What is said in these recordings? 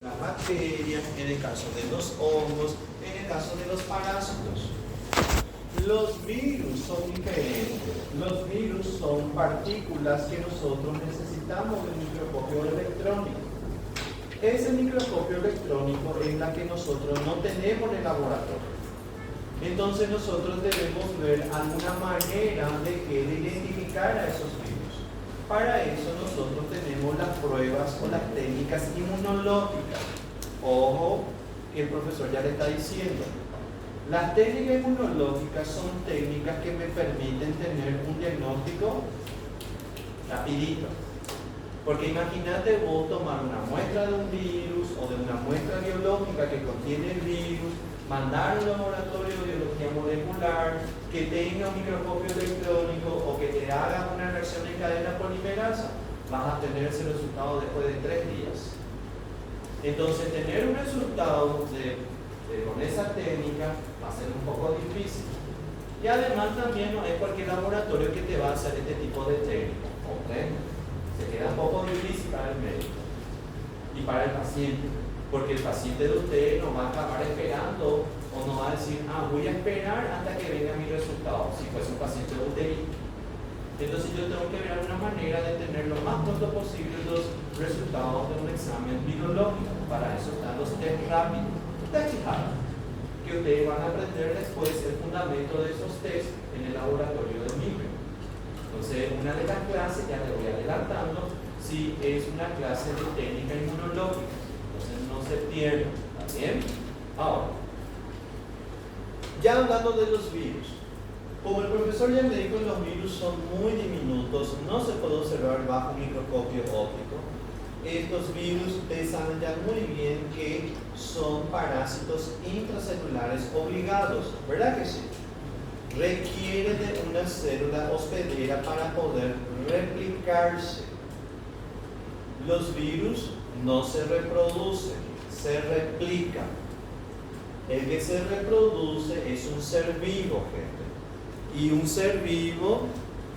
Las bacterias, en el caso de los hongos, en el caso de los parásitos. Los virus son diferentes. Los virus son partículas que nosotros necesitamos de un microscopio electrónico. Ese microscopio electrónico es la que nosotros no tenemos en el laboratorio. Entonces nosotros debemos ver alguna manera de identificar a esos virus. Para eso nosotros tenemos las pruebas o las técnicas inmunológicas. Ojo, que el profesor ya le está diciendo. Las técnicas inmunológicas son técnicas que me permiten tener un diagnóstico rapidito. Porque imagínate vos tomar una muestra de un virus o de una muestra biológica que contiene el virus, mandar a un laboratorio de biología molecular que tenga un microscopio electrónico o que te haga una reacción en cadena polimerasa, vas a tener ese resultado después de 3 días. Entonces, tener un resultado con esa técnica va a ser un poco difícil. Y además también no es cualquier laboratorio que te va a hacer este tipo de técnica. ¿Okay? Se queda un poco difícil para el médico y para el paciente, porque el paciente de usted no va a acabar esperando o no va a decir, voy a esperar hasta que venga mi resultado, si fuese un paciente de UTI. Entonces yo tengo que ver alguna manera de tener lo más pronto posible los resultados de un examen virológico. Para eso están los test rápidos, que ustedes van a aprender después el fundamento de esos test en el laboratorio del micro. Entonces, una de las clases, ya le voy adelantando, si es una clase de técnica inmunológica. Entonces, no se pierdan, ¿está bien? Ahora, ya hablando de los virus, como el profesor ya me dijo, los virus son muy diminutos, no se puede observar bajo un microscopio óptico. Estos virus, ustedes saben ya muy bien que son parásitos intracelulares obligados, ¿verdad que sí? Requiere de una célula hospedera para poder replicarse. Los virus no se reproducen, se replican. El que se reproduce es un ser vivo, gente. Y un ser vivo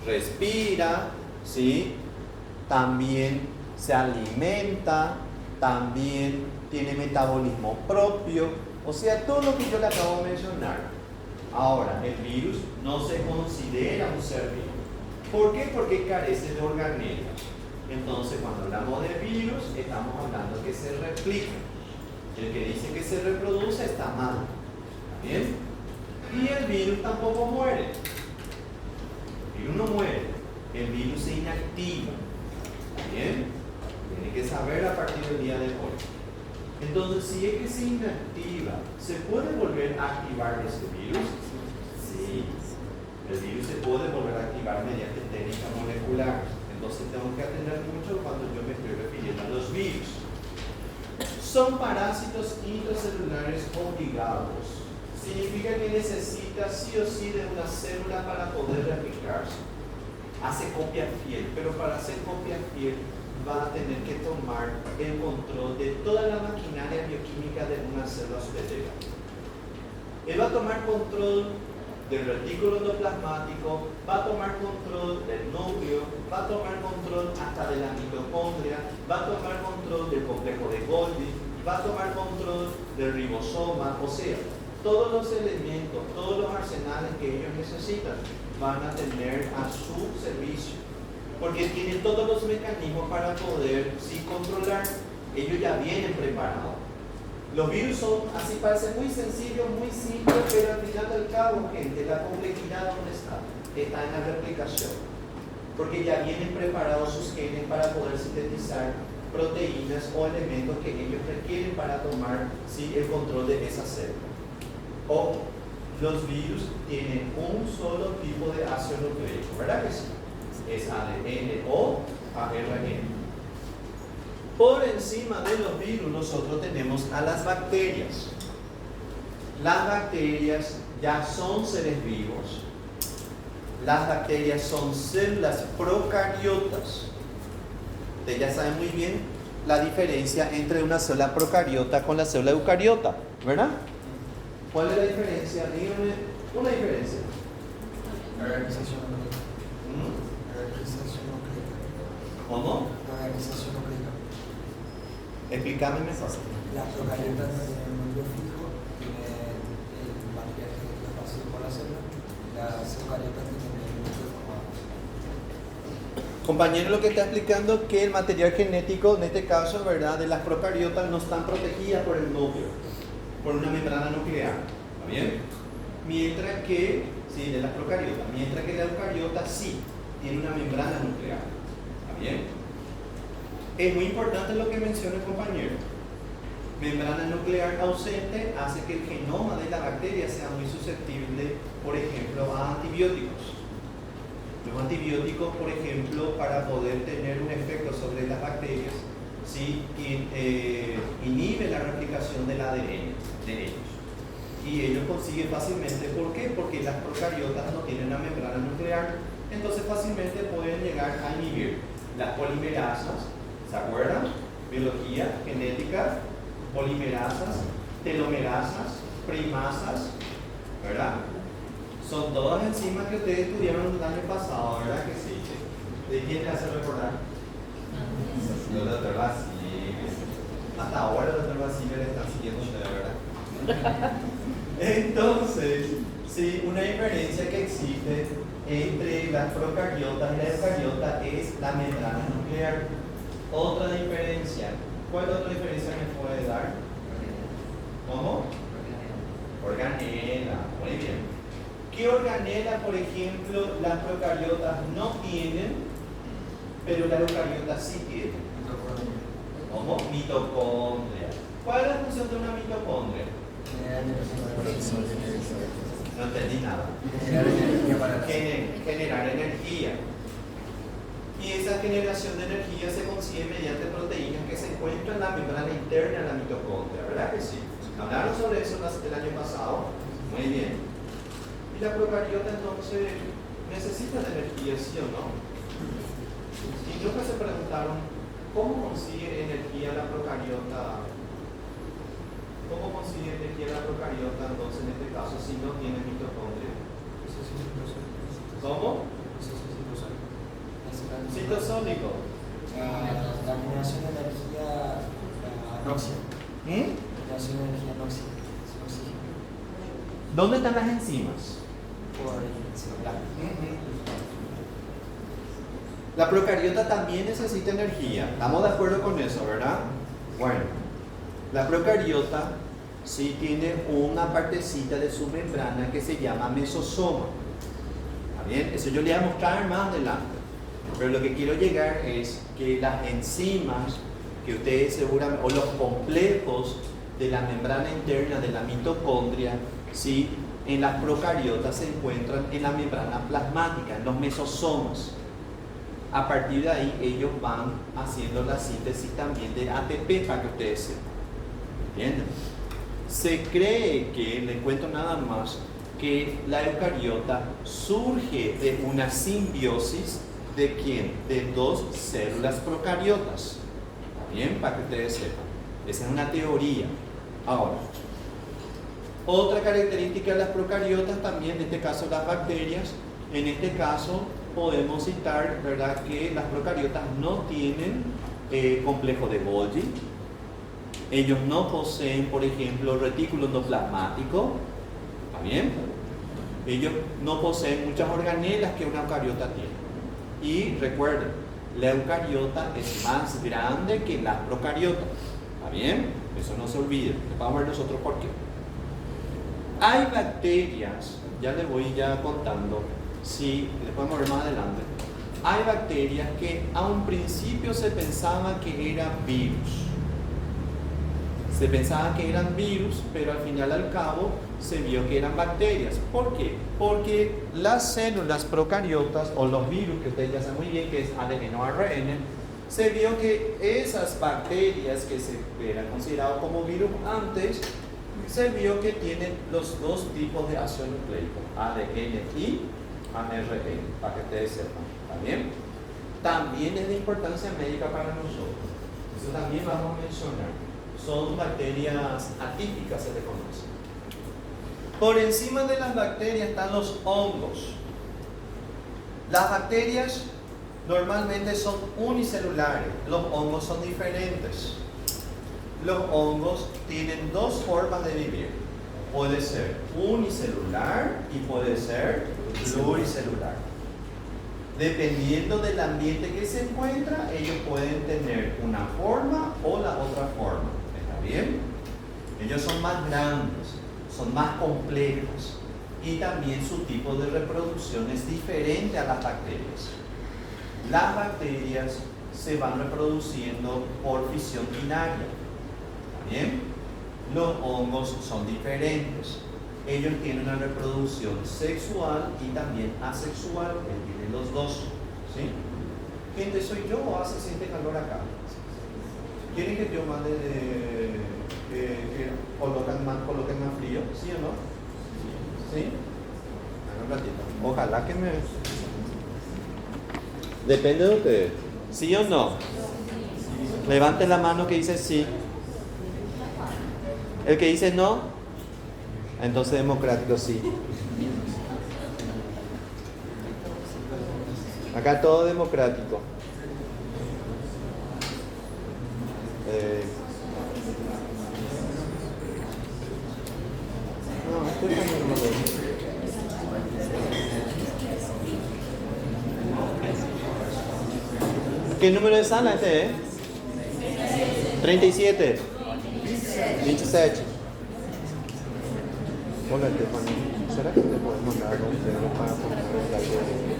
respira, ¿sí? También se alimenta, también tiene metabolismo propio. O sea, todo lo que yo le acabo de mencionar. Ahora, el virus no se considera un ser vivo. ¿Por qué? Porque carece de organelas. Entonces, cuando hablamos de virus, estamos hablando que se replica. El que dice que se reproduce está mal. ¿Está bien? Y el virus tampoco muere. El virus no muere. El virus se inactiva. ¿Está bien? Tiene que saber a partir del día de hoy. Entonces, si es que se inactiva, ¿se puede volver a activar ese virus? Sí. El virus se puede volver a activar mediante técnicas moleculares. Entonces, tengo que atender mucho cuando yo me estoy refiriendo a los virus. Son parásitos intracelulares obligados. Significa que necesita sí o sí de una célula para poder replicarse. Hace copia fiel, pero para hacer copia fiel va a tener que tomar el control de toda la maquinaria bioquímica de una célula hospedera. Él va a tomar control del retículo endoplasmático, va a tomar control del núcleo, va a tomar control hasta de la mitocondria, va a tomar control del complejo de Golgi, va a tomar control del ribosoma. O sea, todos los elementos, todos los arsenales que ellos necesitan van a tener a su servicio. Porque tienen todos los mecanismos para poder sí controlar. Ellos ya vienen preparados. Los virus son, así parece muy sencillo, muy simple, pero al final del cabo, gente, la complejidad ¿dónde está? Está en la replicación. Porque ya vienen preparados sus genes para poder sintetizar proteínas o elementos que ellos requieren para tomar sí, el control de esa célula. O los virus tienen un solo tipo de ácido nucleico, ¿verdad que sí? Es ADN o ARN. Por encima de los virus nosotros tenemos a las bacterias. Las bacterias ya son seres vivos. Las bacterias son células procariotas. Ustedes ya saben muy bien la diferencia entre una célula procariota con la célula eucariota, ¿verdad? ¿Cuál es la diferencia? Díganme una diferencia. ¿Cómo? Explícame mejor. Las procariotas no tienen un núcleo fijo, tienen el material genético esparcido por la célula. Las eucariotas tienen el núcleo formado. Compañero, lo que está explicando es que el material genético, en este caso, ¿verdad?, de las procariotas no están protegidas por el núcleo, por una membrana nuclear. ¿Está bien? Mientras que, sí, de las procariotas, mientras que la eucariota sí tiene una membrana nuclear. ¿Está bien? Es muy importante lo que menciona el compañero. Membrana nuclear ausente hace que el genoma de la bacteria sea muy susceptible, por ejemplo, a antibióticos. Los antibióticos, por ejemplo, para poder tener un efecto sobre las bacterias, ¿sí?, inhibe la replicación del ADN de ellos. Y ellos consiguen fácilmente, ¿por qué? Porque las procariotas no tienen una membrana nuclear, entonces fácilmente pueden llegar a inhibir las polimerasas, ¿se acuerdan? Biología, genética, polimerasas, telomerasas, primasas, ¿verdad? Son todas enzimas que ustedes estudiaron el año pasado, ¿verdad que sí? ¿De quién te hace recordar? Del doctor Basile. Hasta ahora el doctor Basile le están siguiendo ustedes, ¿verdad? Entonces, sí, una diferencia que existe entre las procariotas y la eucariota es la membrana nuclear. Otra diferencia, ¿cuál otra diferencia me puede dar? ¿Cómo? Organela, muy bien. ¿Qué organela, por ejemplo, las procariotas no tienen, pero las eucariotas sí tienen? ¿Cómo? Mitocondria. ¿Cuál es la función de una mitocondria? No entendí nada. Generar energía. Y esa generación de energía se consigue mediante proteínas que se encuentran en la membrana interna de la mitocondria, ¿verdad que sí? Hablaron sobre eso el año pasado. Muy bien. ¿Y la procariota entonces necesita de energía, sí o no? Y nunca se preguntaron cómo consigue energía la procariota. ¿Cómo consigue energía la procariota entonces en este caso si no tiene mitocondria? ¿Cómo? Citosólico. La generación de energía anóxica. Generación de energía anóxica. ¿Dónde están las enzimas? Por el celular. La procariota también necesita energía. ¿Estamos de acuerdo con eso, verdad? Bueno, la procariota sí tiene una partecita de su membrana que se llama mesosoma. ¿Está bien? Eso yo le voy a mostrar más adelante. Pero lo que quiero llegar es que las enzimas que ustedes seguramente, o los complejos de la membrana interna de la mitocondria, ¿sí?, en las procariotas se encuentran en la membrana plasmática, en los mesosomas. A partir de ahí ellos van haciendo la síntesis también de ATP, para que ustedes sepan. ¿Entienden? Se cree que, le cuento nada más, que la eucariota surge de una simbiosis ¿de quién? De dos células procariotas. ¿Está bien? Para que ustedes sepan. Esa es una teoría. Ahora, otra característica de las procariotas también, en este caso las bacterias, en este caso podemos citar, ¿verdad?, que las procariotas no tienen complejo de Golgi. Ellos no poseen, por ejemplo, retículo endoplasmático. ¿Está bien? Ellos no poseen muchas organelas que una eucariota tiene. Y recuerden, la eucariota es más grande que la procariota. ¿Está bien? Eso no se olvide. Vamos a ver nosotros por qué. Hay bacterias, ya les voy ya contando, si les podemos ver más adelante. Hay bacterias que a un principio se pensaba que eran virus. Se pensaba que eran virus, pero al final al cabo se vio que eran bacterias. ¿Por qué? Porque las células procariotas, o los virus, que ustedes ya saben muy bien que es ADN o ARN, se vio que esas bacterias que se eran consideradas como virus antes, se vio que tienen los dos tipos de ácido nucleico, ADN y ARN, para que ustedes sepan. ¿Está bien? También es de importancia médica para nosotros. Eso también vamos a mencionar. Son bacterias atípicas, se le conoce. Por encima de las bacterias están los hongos. Las bacterias normalmente son unicelulares, los hongos son diferentes. los hongos tienen dos formas de vivir. Puede ser unicelular y puede ser pluricelular. Dependiendo del ambiente que se encuentra, ellos pueden tener una forma o la otra forma. ¿Está bien? Ellos son más grandes, son más complejos y también su tipo de reproducción es diferente a las bacterias. Las bacterias se van reproduciendo por fisión binaria. ¿Está bien? Los hongos son diferentes. Ellos tienen una reproducción sexual y también asexual. Él tiene los dos. ¿Sí? Gente, ¿soy yo o se siente calor acá? ¿Quieren que yo mande que coloquen más frío? ¿Sí o no? ¿Sí? Un ratito. Ojalá que me... Depende de ustedes. ¿Sí o no? Levante la mano que dice sí. El que dice no, entonces democrático sí. Acá todo democrático. No, estoy cambiando. ¿Qué número de sala este es? 37. 27. Hola, Estefania. ¿Será que te podemos dar un dedo para poner algo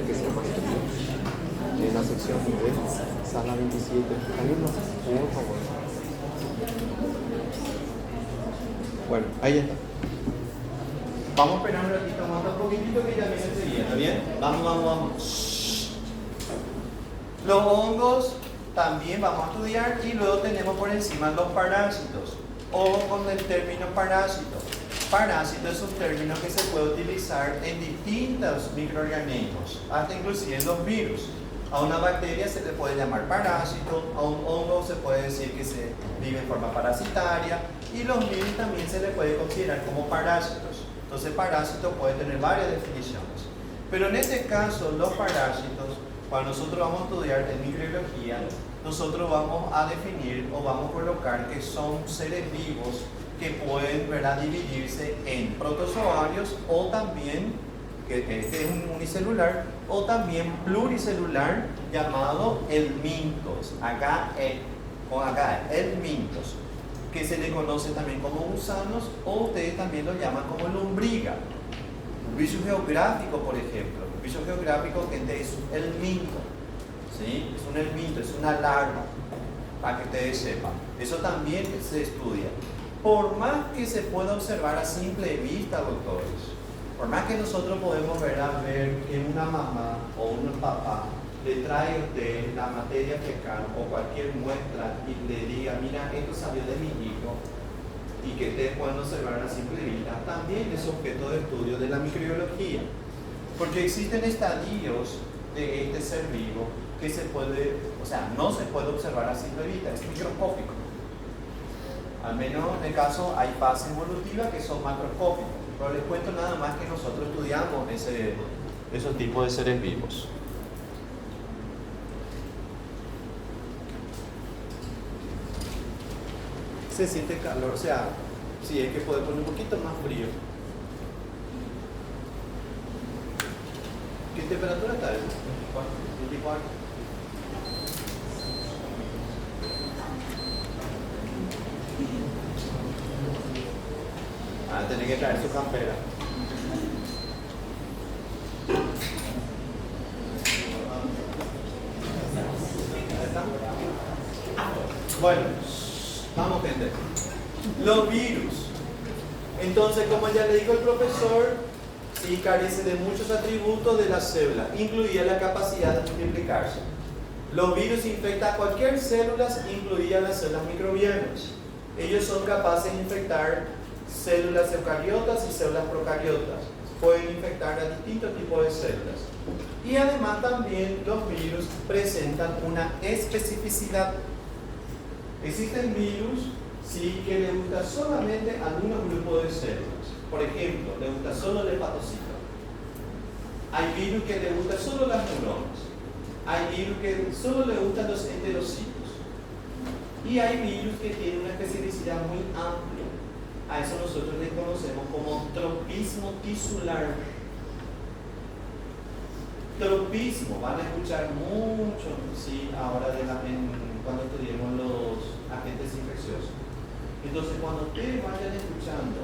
que sea más frío? En la sección de sala 27. ¿Alguien más? Por favor. Bueno, ahí está. Vamos a esperar un ratito más, un poquitito que ya viene enseguida. ¿Está bien? Vamos. Los hongos también vamos a estudiar y luego tenemos por encima los parásitos. Ojo con el término parásito. Parásito es un término que se puede utilizar en distintos microorganismos, hasta inclusive en los virus. A una bacteria se le puede llamar parásito, a un hongo se puede decir que se vive en forma parasitaria y los virus también se le puede considerar como parásitos. Entonces parásito puede tener varias definiciones. Pero en este caso los parásitos, cuando nosotros vamos a estudiar en microbiología, nosotros vamos a definir o vamos a colocar que son seres vivos que pueden, ¿verdad?, dividirse en protozoarios o también, que este es un unicelular, o también pluricelular llamado helmintos. Acá helmintos, que se le conoce también como gusanos o ustedes también lo llaman como lombriga. Un bicho geográfico, por ejemplo. Un bicho geográfico, gente, es un helminto. ¿Sí? Es un helminto, es una larva, para que ustedes sepan. Eso también se estudia. Por más que se pueda observar a simple vista, doctores, por más que nosotros podemos ver que una mamá o un papá le trae a usted la materia fecal o cualquier muestra y le diga, mira, esto salió de mi hijo, y que ustedes puedan observar a simple vista, también es objeto de estudio de la microbiología. Porque existen estadios de este ser vivo que se puede, o sea, no se puede observar a simple vista, es microscópico. Al menos en el caso hay fases evolutivas que son macroscópicas, pero les cuento nada más que nosotros estudiamos esos tipos de seres vivos. Se siente calor, o sea, sí, es que puede poner un poquito más frío. ¿Qué temperatura está eso? 24. Ah, tiene que traer su campera. Bueno, vamos, gente. Los virus. Entonces, como ya le dijo el profesor, sí carece de muchos atributos de la célula, incluida la capacidad de multiplicarse. Los virus infectan a cualquier célula, incluidas las células microbianas. Ellos son capaces de infectar células eucariotas y células procariotas. Pueden infectar a distintos tipos de células. Y además también los virus presentan una especificidad. Existen virus, sí, que le gusta solamente a algunos grupos de células. Por ejemplo, le gusta solo el hepatocito. Hay virus que le gustan solo las neuronas. Hay virus que solo le gustan los enterocitos. Y hay virus que tienen una especificidad muy amplia. A eso nosotros le conocemos como tropismo tisular. Tropismo, van a escuchar mucho, ¿sí? Ahora cuando estudiemos los agentes infecciosos. Entonces, cuando ustedes vayan escuchando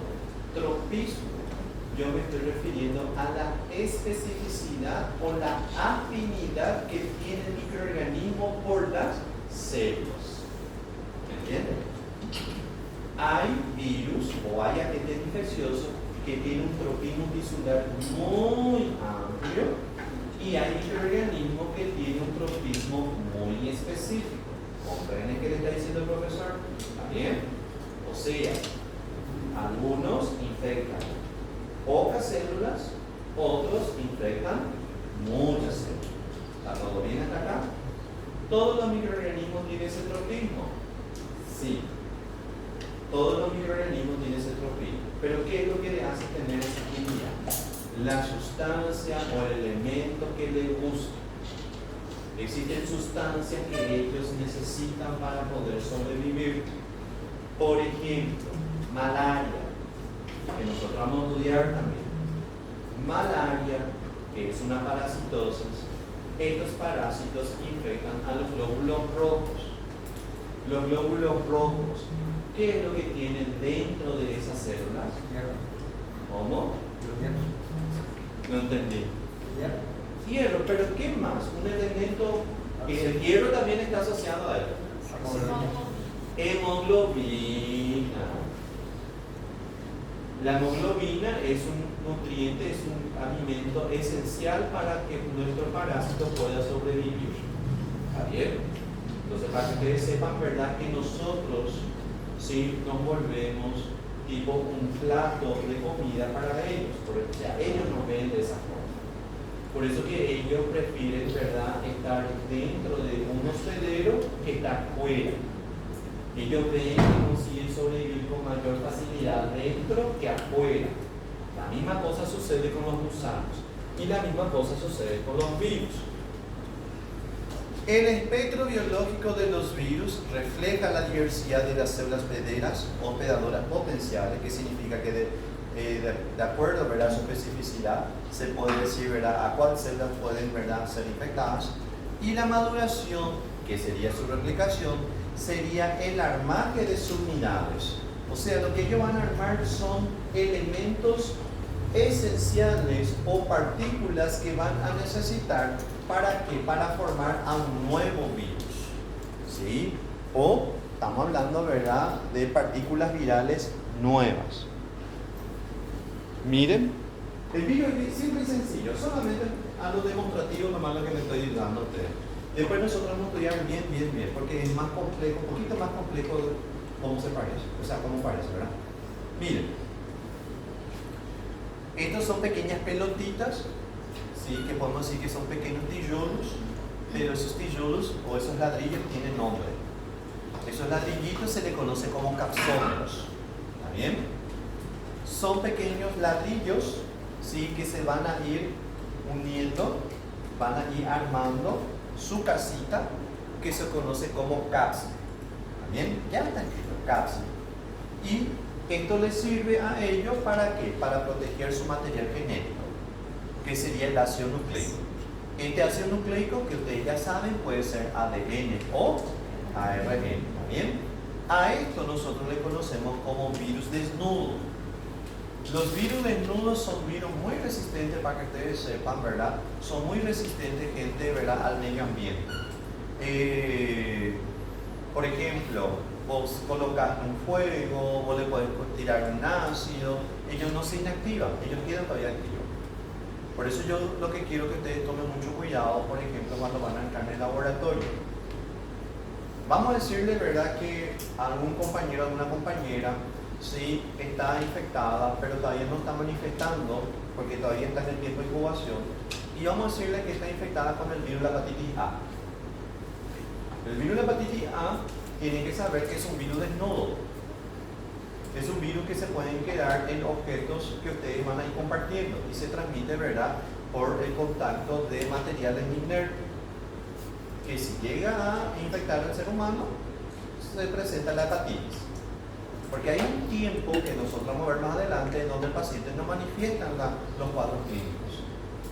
tropismo, yo me estoy refiriendo a la especificidad o la afinidad que tiene el microorganismo por las células. ¿Me entienden? Hay virus o hay agentes infecciosos que tienen un tropismo tisular muy amplio y hay microorganismos que tienen un tropismo muy específico. ¿Comprenden qué le está diciendo el profesor? ¿Está bien? O sea, algunos infectan pocas células, otros infectan muchas células. ¿Está todo bien hasta acá? ¿Todos los microorganismos tienen ese tropismo? Sí. Todos los microorganismos tienen ese tropismo. Pero ¿qué es lo que le hace tener esa afinidad? La sustancia o el elemento que le gusta. Existen sustancias que ellos necesitan para poder sobrevivir. Por ejemplo, malaria, que nosotros vamos a estudiar también. Malaria, que es una parasitosis. Estos parásitos infectan a los glóbulos rojos. Los glóbulos rojos, ¿qué es lo que tienen dentro de esas células? Hierro. ¿Cómo? Hierro. No entendí. Hierro. Hierro, pero ¿qué más? Un elemento que el hierro también está asociado a él. Hemoglobina. La hemoglobina es un nutriente, es un alimento esencial para que nuestro parásito pueda sobrevivir. ¿Está bien? Entonces, para que ustedes sepan, ¿verdad? Que nosotros sí nos volvemos tipo un plato de comida para ellos. O sea, ellos nos ven de esa forma. Por eso que ellos prefieren, ¿verdad?, estar dentro de un hospedero que estar fuera. Ellos ven que consiguen sobrevivir con mayor facilidad dentro que afuera. La misma cosa sucede con los gusanos y la misma cosa sucede con los virus. El espectro biológico de los virus refleja la diversidad de las células hospedadoras potenciales, que significa que de acuerdo, ¿verdad?, a su especificidad se puede decir, ¿verdad?, a cuáles células pueden, ¿verdad?, ser infectadas, y la maduración, que sería su replicación, sería el armaje de subunidades. O sea, lo que ellos van a armar son elementos esenciales o partículas que van a necesitar para ¿qué? Para formar a un nuevo virus, ¿sí? O estamos hablando, ¿verdad?, de partículas virales nuevas. Miren, el virus es simple y sencillo, solamente a lo demostrativo nomás lo que le estoy dando a ustedes. Después nosotros vamos a estudiar bien, porque es más complejo, un poquito más complejo de cómo se parece, o sea, cómo parece, ¿verdad? Miren, estos son pequeñas pelotitas, ¿sí?, que podemos decir que son pequeños tijolos, pero esos tijolos o esos ladrillos tienen nombre. Esos ladrillitos se les conoce como capsómeros, ¿está bien? Son pequeños ladrillos, ¿sí?, que se van a ir uniendo, van a ir armando su casita, que se conoce como cápsula. ¿Está bien? Ya está escrito, cápsula. Y esto les sirve a ellos ¿para qué? Para proteger su material genético, que sería el ácido nucleico. Este ácido nucleico, que ustedes ya saben, puede ser ADN o ARN. ¿Está bien? A esto nosotros le conocemos como virus desnudo. Los virus desnudos son virus muy resistentes, para que ustedes sepan, ¿verdad? Son muy resistentes, gente, ¿verdad?, al medio ambiente. Por ejemplo, vos colocas un fuego, vos le podés tirar un ácido, ellos no se inactivan, ellos quedan todavía activos. Por eso yo lo que quiero que ustedes tomen mucho cuidado, por ejemplo, cuando van a entrar en el laboratorio. Vamos a decirle, ¿verdad?, que algún compañero, alguna compañera, sí, está infectada, pero todavía no está manifestando, porque todavía está en el tiempo de incubación, y vamos a decirle que está infectada con el virus de la hepatitis A. El virus de la hepatitis A tienen que saber que es un virus desnudo. Es un virus que se pueden quedar en objetos que ustedes van a ir compartiendo y se transmite, ¿verdad?, por el contacto de materiales inertes, que si llega a infectar al ser humano, se presenta la hepatitis. Porque hay un tiempo que nosotros vamos a ver más adelante en donde el paciente no manifiesta los cuadros clínicos.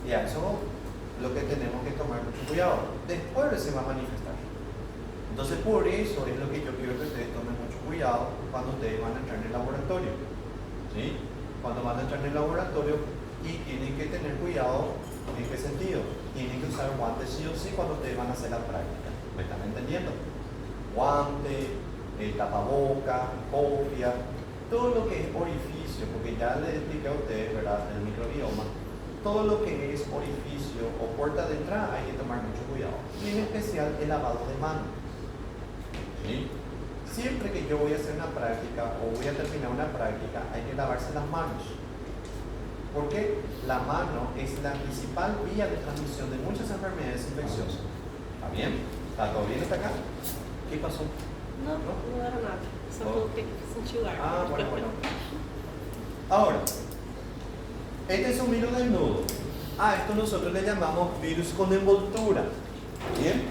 Y a eso es lo que tenemos que tomar mucho cuidado. Después se va a manifestar. Entonces, por eso es lo que yo quiero que ustedes tomen mucho cuidado cuando ustedes van a entrar en el laboratorio. ¿Sí? Cuando van a entrar en el laboratorio y tienen que tener cuidado, ¿en qué sentido? Tienen que usar guantes sí o sí cuando ustedes van a hacer la práctica. ¿Me están entendiendo? Guante, tapaboca, copia, todo lo que es orificio, porque ya les expliqué a ustedes, ¿verdad?, en el microbioma, todo lo que es orificio o puerta de entrada hay que tomar mucho cuidado. Y en especial el lavado de manos. ¿Sí? Siempre que yo voy a hacer una práctica o voy a terminar una práctica, hay que lavarse las manos. Porque la mano es la principal vía de transmisión de muchas enfermedades infecciosas. ¿Está bien? ¿Está todo bien hasta acá? ¿Qué pasó? Não, não era nada. Só que senti o ar. Ah, bueno. Ahora, este es un virus desnudo. A esto nosotros le llamamos virus con envoltura. ¿Bien?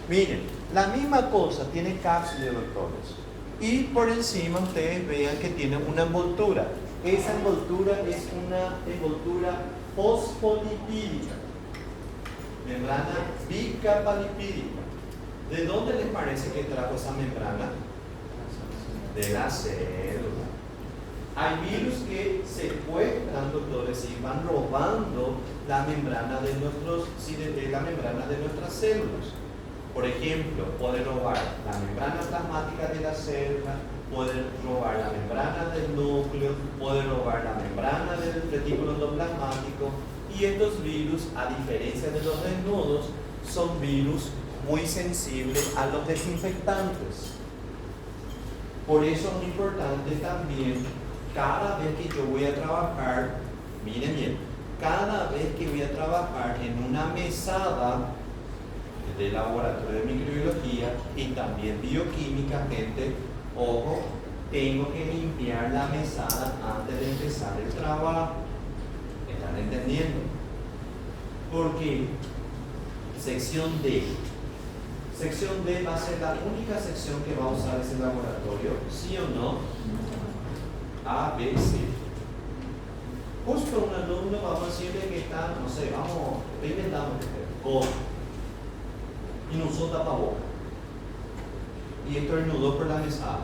Miren, la misma cosa tiene cápsula, doctores. Y por encima ustedes vean que tiene una envoltura. Esa envoltura es una envoltura fosfolipídica. Membrana bicapalipídica. ¿De dónde les parece que trajo esa membrana? De la célula. Hay virus que secuestran, doctores, y van robando la membrana de la membrana de nuestras células. Por ejemplo, puede robar la membrana plasmática de la célula, puede robar la membrana del núcleo, puede robar la membrana del retículo endoplasmático. Y estos virus, a diferencia de los desnudos, son virus muy sensibles a los desinfectantes. Por eso es muy importante también, cada vez que yo voy a trabajar, miren bien, cada vez que voy a trabajar en una mesada de laboratorio de microbiología y también bioquímica, gente, ojo, tengo que limpiar la mesada antes de empezar el trabajo. ¿Me están entendiendo? Porque sección D. Sección D va a ser la única sección que va a usar ese laboratorio, ¿sí o no? A, B, C. Justo un alumno, vamos a decirle que está, no sé, vamos, inventamos con y no usó tapaboca. Y estornudó por la mesada.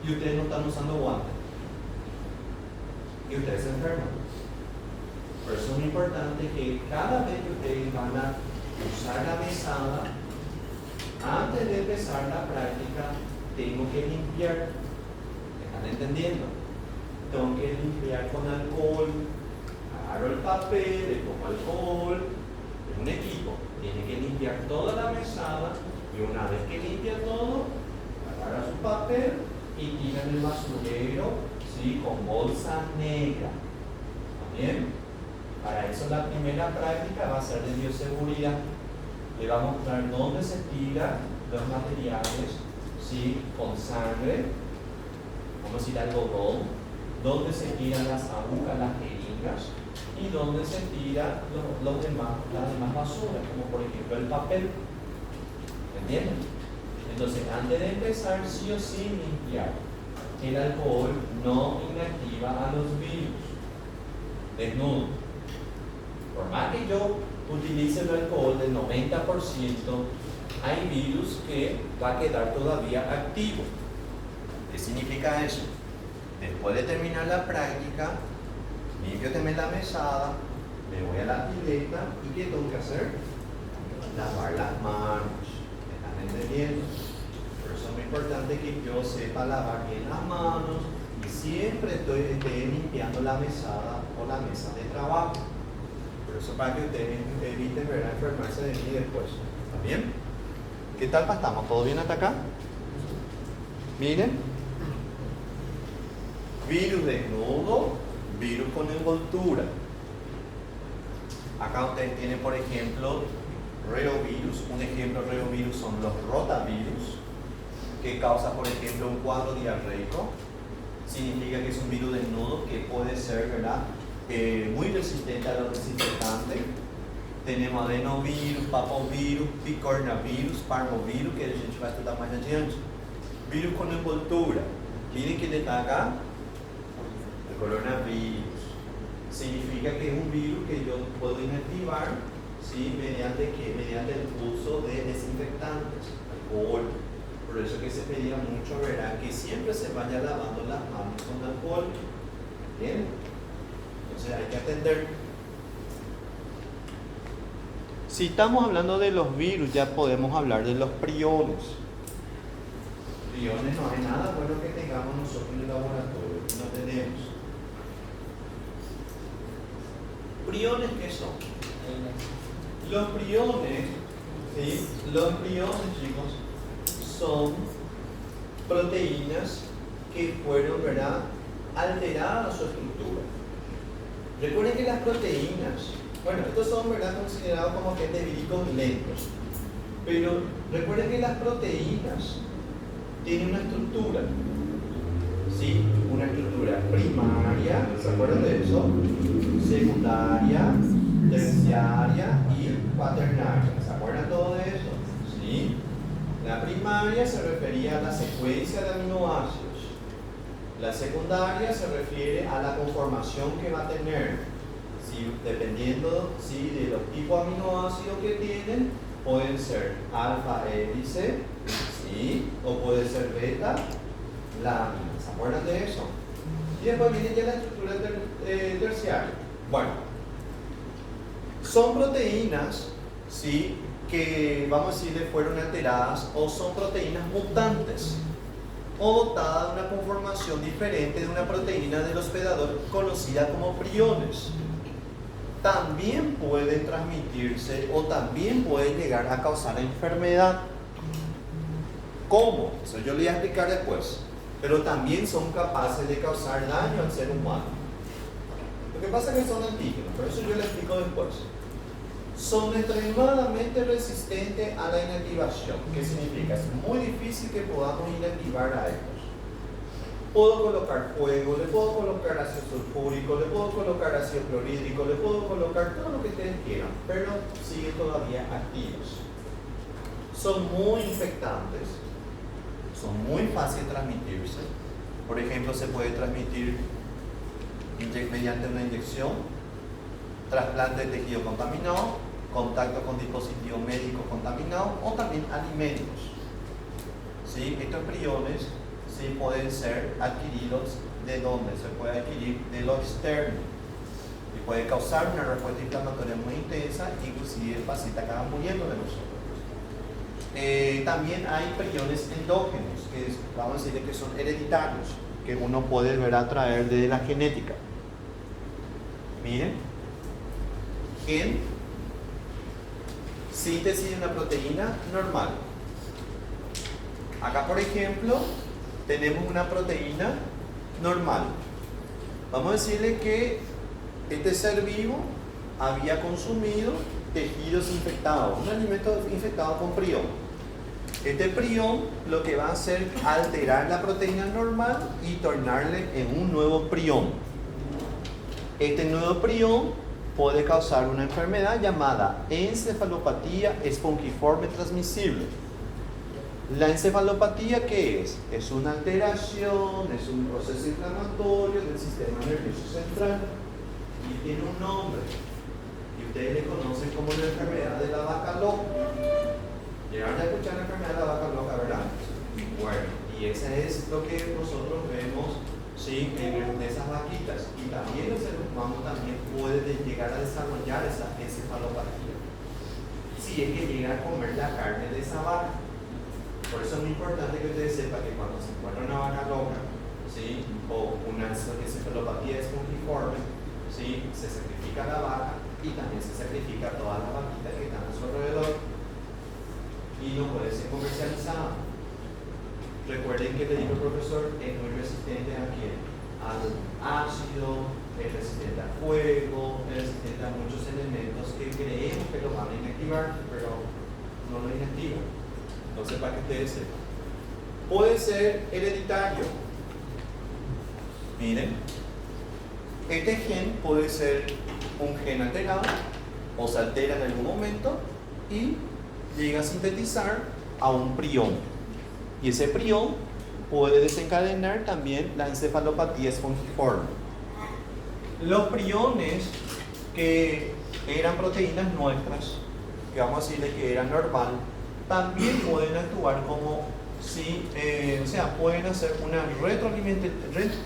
Y ustedes no están usando guantes. Y ustedes se enferman. Por eso es muy importante que cada vez que ustedes van a usar la mesada, antes de empezar la práctica, tengo que limpiar. ¿Me están entendiendo? Tengo que limpiar con alcohol. Agarro el papel, le pongo alcohol. Es un equipo. Tiene que limpiar toda la mesada. Y una vez que limpia todo, agarra su papel y tira en el basurero, ¿sí?, con bolsa negra. ¿Está bien? Para eso la primera práctica va a ser de bioseguridad. Le va a mostrar dónde se tiran los materiales, ¿sí?, con sangre, vamos a decir algodón, dónde se tiran las agujas, las jeringas, y dónde se tiran las demás basuras, como por ejemplo el papel. ¿Entienden? Entonces, antes de empezar, sí o sí limpiar. El alcohol no inactiva a los virus. Desnudo. Por más que yo utilice el alcohol del 90%, hay virus que va a quedar todavía activo. ¿Qué significa eso? Después de terminar la práctica, limpio también la mesada, me voy a la pileta y ¿qué tengo que hacer? Lavar las manos. ¿Me están entendiendo? Por eso es muy importante que yo sepa lavar bien las manos y siempre esté limpiando la mesada o la mesa de trabajo. Por eso para que ustedes eviten enfermarse de mí después. ¿Está bien? ¿Qué tal estamos? ¿Todo bien hasta acá? Miren. Virus desnudo, virus con envoltura. Acá ustedes tienen, por ejemplo, reovirus. Un ejemplo de reovirus son los rotavirus, que causa, por ejemplo, un cuadro diarreico. Significa que es un virus desnudo que puede ser, ¿verdad?, muy resistente a los desinfectantes. Tenemos adenovirus, papovirus, picornavirus, parvovirus, que a gente vai estudar mais adiante. Virus con envoltura. ¿Quieren que le haga? El coronavirus. Significa que es un virus que yo puedo inactivar, ¿sí? ¿Mediante qué? Mediante el uso de desinfectantes, alcohol. Por eso que se pedía mucho, ¿verdad? Que siempre se vaya lavando las manos con alcohol. ¿Bien? Entonces hay que atender. Si estamos hablando de los virus, ya podemos hablar de los priones. Priones no hay nada bueno que tengamos nosotros en el laboratorio, no tenemos. ¿Priones qué son? Los priones, ¿sí? Los priones, chicos, son proteínas que fueron, ¿verdad?, alteradas su estructura. Recuerden que las proteínas, bueno, estos son, ¿verdad?, considerados como agentes víricos lentos, pero recuerden que las proteínas tienen una estructura, ¿sí? Una estructura primaria, ¿se acuerdan de eso? Secundaria, terciaria y cuaternaria, ¿se acuerdan todo de eso? ¿Sí? La primaria se refería a la secuencia de aminoácidos. La secundaria se refiere a la conformación que va a tener, ¿sí? Dependiendo, ¿sí?, de los tipos de aminoácidos que tienen, pueden ser alfa hélice, ¿sí?, o puede ser beta lámina. ¿Se acuerdan de eso? Y después viene ya la estructura terciaria. Bueno, son proteínas, ¿sí?, que vamos a decirle fueron alteradas, o son proteínas mutantes o dotadas de una conformación diferente de una proteína del hospedador conocida como priones. También pueden transmitirse o también pueden llegar a causar enfermedad. ¿Cómo? Eso yo le voy a explicar después. Pero también son capaces de causar daño al ser humano. Lo que pasa es que son antígenos, pero eso yo le explico después. Son extremadamente resistentes a la inactivación. ¿Qué significa? Es muy difícil que podamos inactivar a estos. Puedo colocar fuego, le puedo colocar ácido sulfúrico, le puedo colocar ácido clorhídrico, le puedo colocar todo lo que ustedes quieran, pero siguen todavía activos. Son muy infectantes, son muy fáciles de transmitirse. Por ejemplo, se puede transmitir mediante una inyección, trasplante de tejido contaminado, contacto con dispositivos médicos contaminados o también alimentos. ¿Sí? Estos priones, ¿sí?, pueden ser adquiridos de dónde? Se puede adquirir de lo externo y puede causar una respuesta inflamatoria muy intensa, inclusive el paciente acaba muriendo de nosotros. También hay priones endógenos, que vamos a decirle que son hereditarios, que uno puede ver a traer de la genética. Miren, gen, síntesis de una proteína normal. Acá, por ejemplo, tenemos una proteína normal. Vamos a decirle que este ser vivo había consumido tejidos infectados, un alimento infectado con prión. Este prión lo que va a hacer es alterar la proteína normal y tornarle en un nuevo prión. Este nuevo prión puede causar una enfermedad llamada encefalopatía espongiforme transmisible. La encefalopatía, ¿qué es? Es una alteración, es un proceso inflamatorio del sistema nervioso central y tiene un nombre. Y ustedes le conocen como la enfermedad de la vaca loca. ¿Llegaron a escuchar la enfermedad de la vaca loca, verdad? Bueno, y eso es lo que nosotros vemos, ¿sí?, en esas vaquitas. Y también el ser humano también puede llegar a desarrollar esa encefalopatía si es que llega a comer la carne de esa vaca. Por eso es muy importante que ustedes sepan que cuando se encuentra una vaca loca, ¿sí?, o una encefalopatía espongiforme, ¿sí?, se sacrifica la vaca y también se sacrifica todas las vaquitas que están a su alrededor y no puede ser comercializada. Recuerden que le dijo el profesor, es muy resistente ¿a quién? Al ácido, es resistente al fuego, es resistente a muchos elementos que creemos que lo van a inactivar, pero no lo inactivan. Entonces, para que ustedes sepan, puede ser hereditario. Miren, este gen puede ser un gen alterado o se altera en algún momento y llega a sintetizar a un prión. Y ese prión puede desencadenar también la encefalopatía espongiforme. Los priones que eran proteínas nuestras, que vamos a decirle que eran normal, también pueden actuar como si, pueden hacer una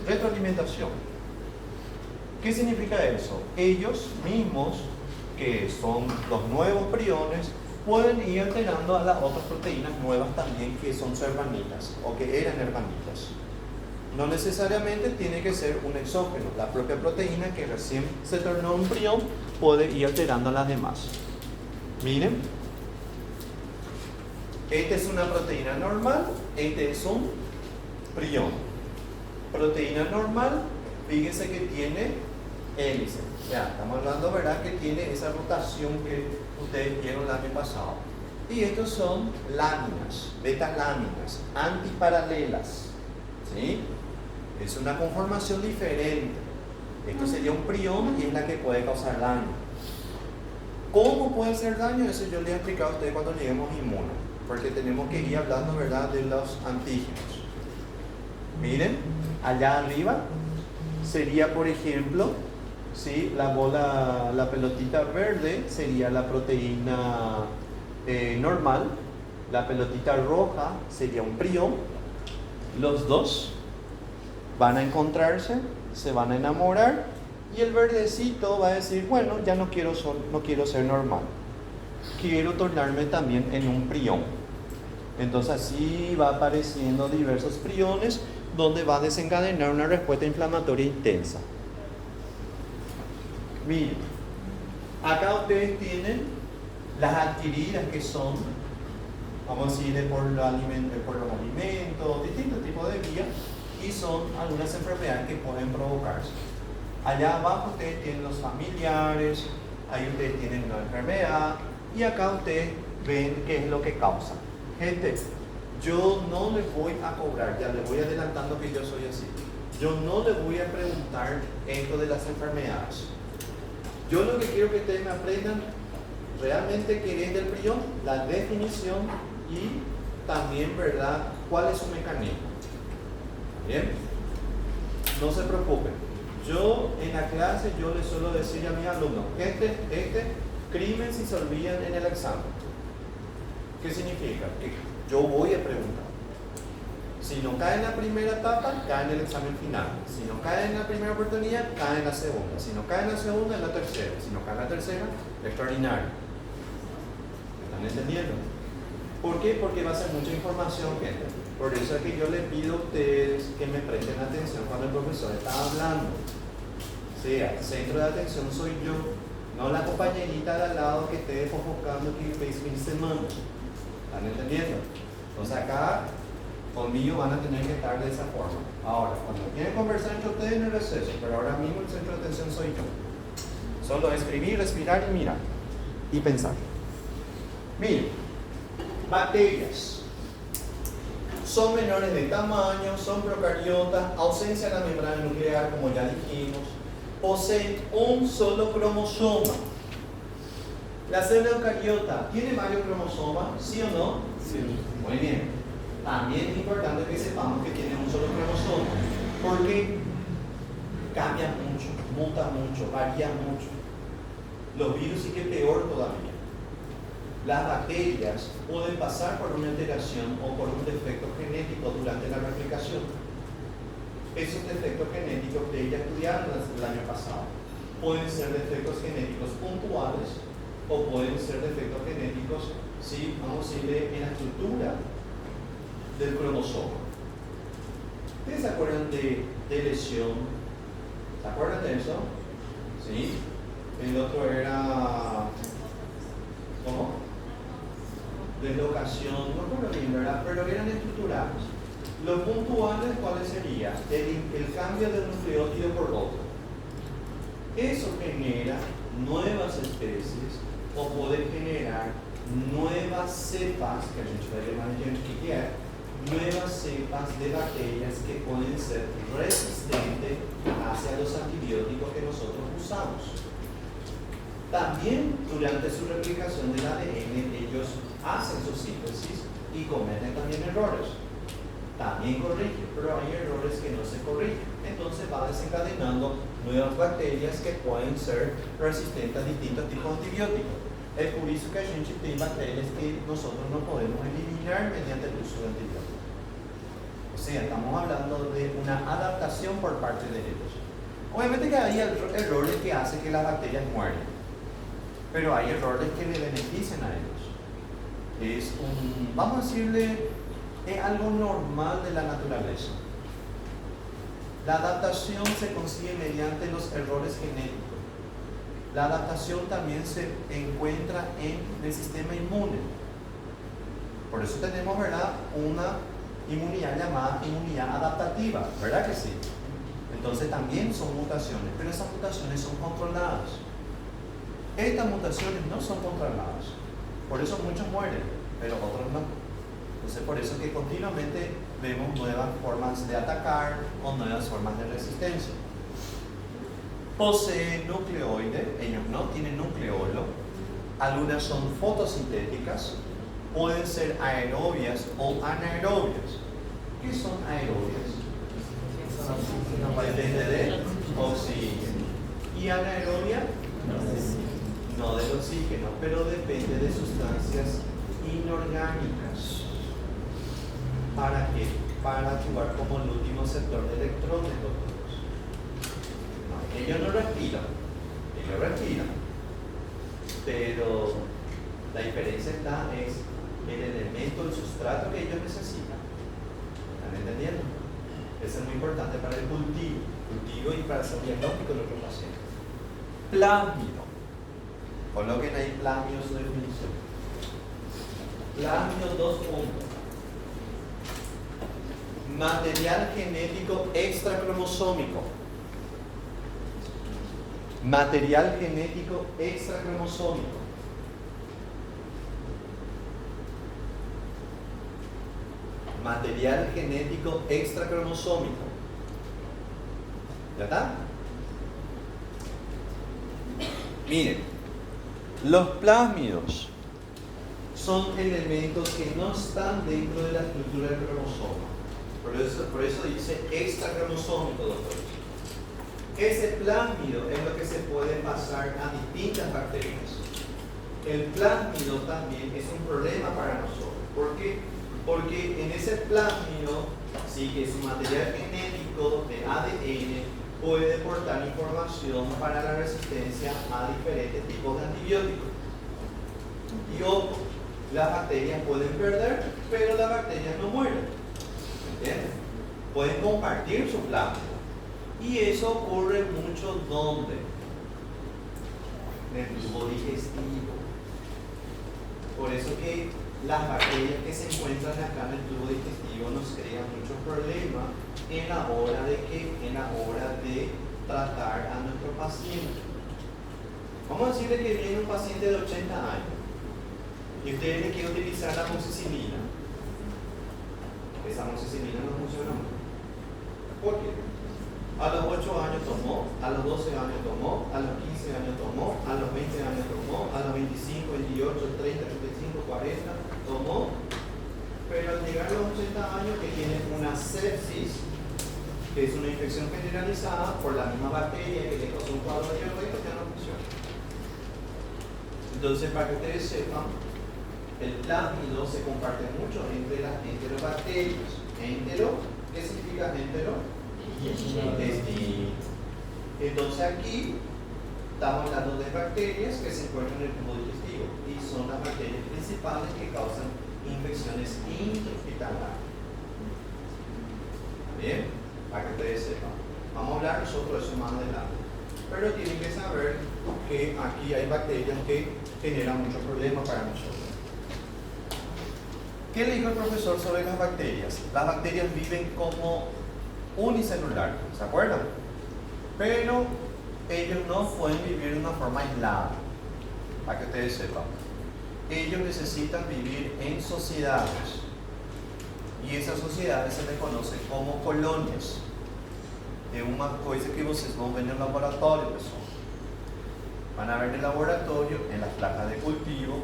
retroalimentación. ¿Qué significa eso? Ellos mismos, que son los nuevos priones, pueden ir alterando a las otras proteínas nuevas también que son hermanitas o que eran hermanitas. No necesariamente tiene que ser un exógeno. La propia proteína que recién se tornó un prión puede ir alterando a las demás. Miren, esta es una proteína normal, este es un prión. Proteína normal, fíjense que tiene hélice. Ya, estamos hablando, ¿verdad?, que tiene esa rotación que ustedes vieron el año pasado. Y estos son láminas, betaláminas, antiparalelas. ¿Sí? Es una conformación diferente. Esto sería un prión y es la que puede causar daño. ¿Cómo puede hacer daño? Eso yo les he explicado a ustedes cuando lleguemos a inmuno, porque tenemos que ir hablando, ¿verdad?, de los antígenos. Miren, allá arriba sería, por ejemplo, ¿sí?, la pelotita verde sería la proteína normal, la pelotita roja sería un prión. Los dos van a encontrarse, se van a enamorar y el verdecito va a decir, bueno, ya no quiero ser normal, quiero tornarme también en un prión. Entonces así va apareciendo diversos priones donde va a desencadenar una respuesta inflamatoria intensa. Miren, acá ustedes tienen las adquiridas, que son, vamos a decir, por los alimentos, distintos tipos de vías, y son algunas enfermedades que pueden provocarse. Allá abajo ustedes tienen los familiares, ahí ustedes tienen la enfermedad, y acá ustedes ven qué es lo que causa. Gente, yo no les voy a cobrar, ya les voy adelantando que yo soy así. Yo no les voy a preguntar esto de las enfermedades. Yo lo que quiero que ustedes me aprendan realmente qué es del prión, la definición y también, ¿verdad?, cuál es su mecanismo. Bien, no se preocupen. Yo en la clase yo les suelo decir a mis alumnos, este crimen si se olvidan en el examen. ¿Qué significa? Que yo voy a preguntar. Si no cae en la primera etapa, cae en el examen final. Si no cae en la primera oportunidad, cae en la segunda. Si no cae en la segunda, en la tercera. Si no cae en la tercera, extraordinario. ¿Están entendiendo? ¿Por qué? Porque va a ser mucha información, gente. Por eso es que yo les pido a ustedes que me presten atención cuando el profesor está hablando. O sea, el centro de atención soy yo, no la compañerita de al lado que esté enfocando que veis fin de semana. ¿Están entendiendo? Entonces acá conmigo van a tener que estar de esa forma. Ahora, cuando quieren conversar entre ustedes en el receso, pero ahora mismo el centro de atención soy yo. Solo escribir, respirar y mirar. Y pensar. Miren, bacterias. Son menores de tamaño, son procariotas, ausencia de la membrana nuclear, como ya dijimos, poseen un solo cromosoma. La célula eucariota tiene varios cromosomas, ¿sí o no? Sí. Muy bien. También es importante que sepamos que tiene un solo cromosoma, porque cambia mucho, muta mucho, varía mucho. Los virus sí que peor todavía. Las bacterias pueden pasar por una alteración o por un defecto genético durante la replicación. Esos defectos genéticos que ya estudiaron el año pasado pueden ser defectos genéticos puntuales o pueden ser defectos genéticos, sí, vamos a decirle, en la estructura del cromosoma. ¿Ustedes se acuerdan de lesión? ¿Se acuerdan de eso? ¿Sí? El otro era... ¿cómo? Deslocación, no recuerdo bien, ¿verdad? Pero eran estructurales. Los puntuales, ¿cuáles serían? El cambio de un nucleótido por otro. Eso genera nuevas especies o puede generar nuevas cepas, que nuevas cepas de bacterias que pueden ser resistentes hacia los antibióticos que nosotros usamos. También durante su replicación del ADN ellos hacen su síntesis y cometen también errores. también corrige, pero hay errores que no se corrigen. Entonces va desencadenando nuevas bacterias que pueden ser resistentes a distintos tipos de antibióticos. Es por eso que a gente tem bacterias que nosotros no podemos eliminar mediante el uso de antibióticos. O sea, estamos hablando de una adaptación por parte de ellos. Obviamente que hay errores que hacen que las bacterias mueran, pero hay errores que le benefician a ellos. Es vamos a decirle, es algo normal de la naturaleza. La adaptación se consigue mediante los errores genéticos. La adaptación también se encuentra en el sistema inmune. Por eso tenemos, ¿verdad?, una inmunidad llamada inmunidad adaptativa, ¿verdad que sí? Entonces también son mutaciones, pero esas mutaciones son controladas. Estas mutaciones no son controladas. Por eso muchos mueren, pero otros no. Entonces por eso que continuamente vemos nuevas formas de atacar o nuevas formas de resistencia. Poseen nucleoide, ellos no tienen nucleolo. Algunas son fotosintéticas, pueden ser aerobias o anaerobias. ¿Qué son aerobias? Depende de oxígeno. ¿Y anaerobia? No del oxígeno, pero depende de sustancias inorgánicas. ¿Para qué? Para actuar como el último sector de electrones, doctores. No, ellos no respiran, ellos respiran. Pero la diferencia está es el elemento, el sustrato que ellos necesitan. ¿Están entendiendo? Eso es muy importante para el cultivo y para hacer diagnóstico de nuestro paciente. Plásmido. Coloquen ahí plásmido su definición. Plásmido, 2 puntos. Material genético extracromosómico. Material genético extracromosómico. Material genético extracromosómico. ¿Ya está? Miren, los plásmidos son elementos que no están dentro de la estructura del cromosoma. Por eso dice extracromosómico, doctor. Ese plásmido es lo que se puede pasar a distintas bacterias. El plásmido también es un problema para nosotros. ¿Por qué? Porque en ese plásmido, sí, que es un material genético de ADN, puede portar información para la resistencia a diferentes tipos de antibióticos. Y ojo, las bacterias pueden perder, pero las bacterias no mueren. ¿Entienden? Pueden compartir su plásmido. Y eso ocurre mucho ¿dónde? En el tubo digestivo. Por eso que las bacterias que se encuentran acá en el tubo digestivo nos crean muchos problemas en la hora de tratar a nuestro paciente. Vamos a decirle que viene un paciente de 80 años y usted le quiere utilizar la amoxicilina. Esa amoxicilina no funciona mucho. ¿Por qué? A los 8 años tomó, a los 12 años tomó, a los 15 años tomó, a los 20 años tomó, a los 25, 28, 30, 35, 40 tomó, pero al llegar a los 80 años que tiene una sepsis, que es una infección generalizada por la misma bacteria que le causó un cuadro de diarrea, ya no funciona. Entonces, para que ustedes sepan, el plásmido se comparte mucho entre las enterobacterias. Entero, ¿qué significa entero? Intestino. Entonces aquí estamos hablando de bacterias que se encuentran en el tubo digestivo y son las bacterias principales que causan infecciones intrahospitalarias. ¿Bien? Para que ustedes sepan. Vamos a hablar nosotros de eso más adelante. Pero tienen que saber que aquí hay bacterias que generan muchos problemas para nosotros. ¿Qué le dijo el profesor sobre las bacterias? Las bacterias viven como unicelular, ¿se acuerdan? Pero ellos no pueden vivir de una forma aislada, para que ustedes sepan. Ellos necesitan vivir en sociedades y esas sociedades se les conocen como colonias. Es una cosa que ustedes van a ver en el laboratorio, pessoal. Van a ver en el laboratorio, en las placas de cultivo,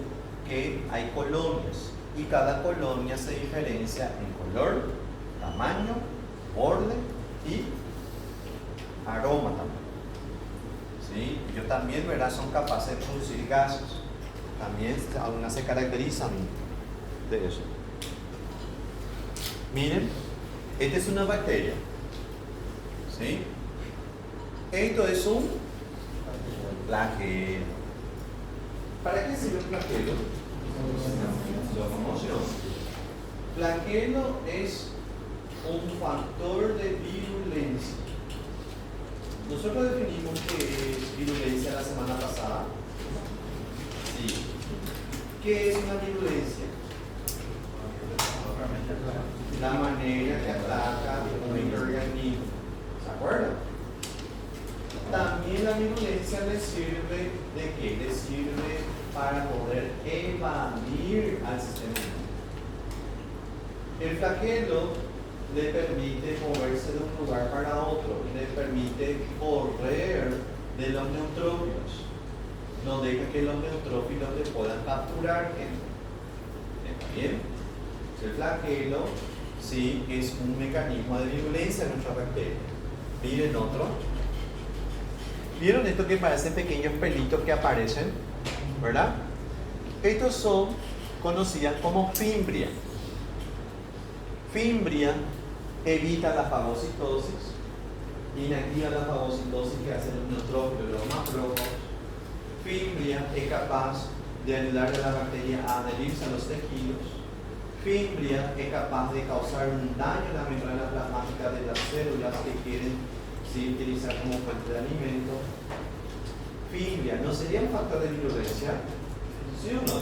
que hay colonias y cada colonia se diferencia en color, tamaño, borde y aroma también. ¿Sí? Ellos también, ¿verdad?, son capaces de producir gases. También algunas se caracterizan de eso. Miren, esta es una bacteria. ¿Sí? Esto es un flagelo. ¿Para qué sirve un flagelo? Locomoción. Flagelo es un factor de virulencia. Nosotros definimos qué es virulencia la semana pasada. Sí. ¿Qué es una virulencia? La manera que ataca un microorganismo. ¿Se acuerdan? También la virulencia le sirve ¿de qué? Le sirve para poder evadir al sistema inmune. El flagelo le permite moverse de un lugar para otro y le permite correr de los neutrófilos. No deja que los neutrófilos le puedan capturar. ¿Está bien? El flagelo sí es un mecanismo de virulencia en nuestra bacteria. Miren otro. ¿Vieron esto que parecen pequeños pelitos que aparecen? ¿Verdad? Estos son conocidas como fimbria. Fimbria evita la fagocitosis, inactiva la fagocitosis que hacen los neutrófilos, los macrófagos. Fimbria es capaz de ayudar a la bacteria a adherirse a los tejidos. Fimbria es capaz de causar un daño a la membrana plasmática de las células que quieren utilizar como fuente de alimento. Fimbria, ¿no sería un factor de virulencia? ¿Sí o no?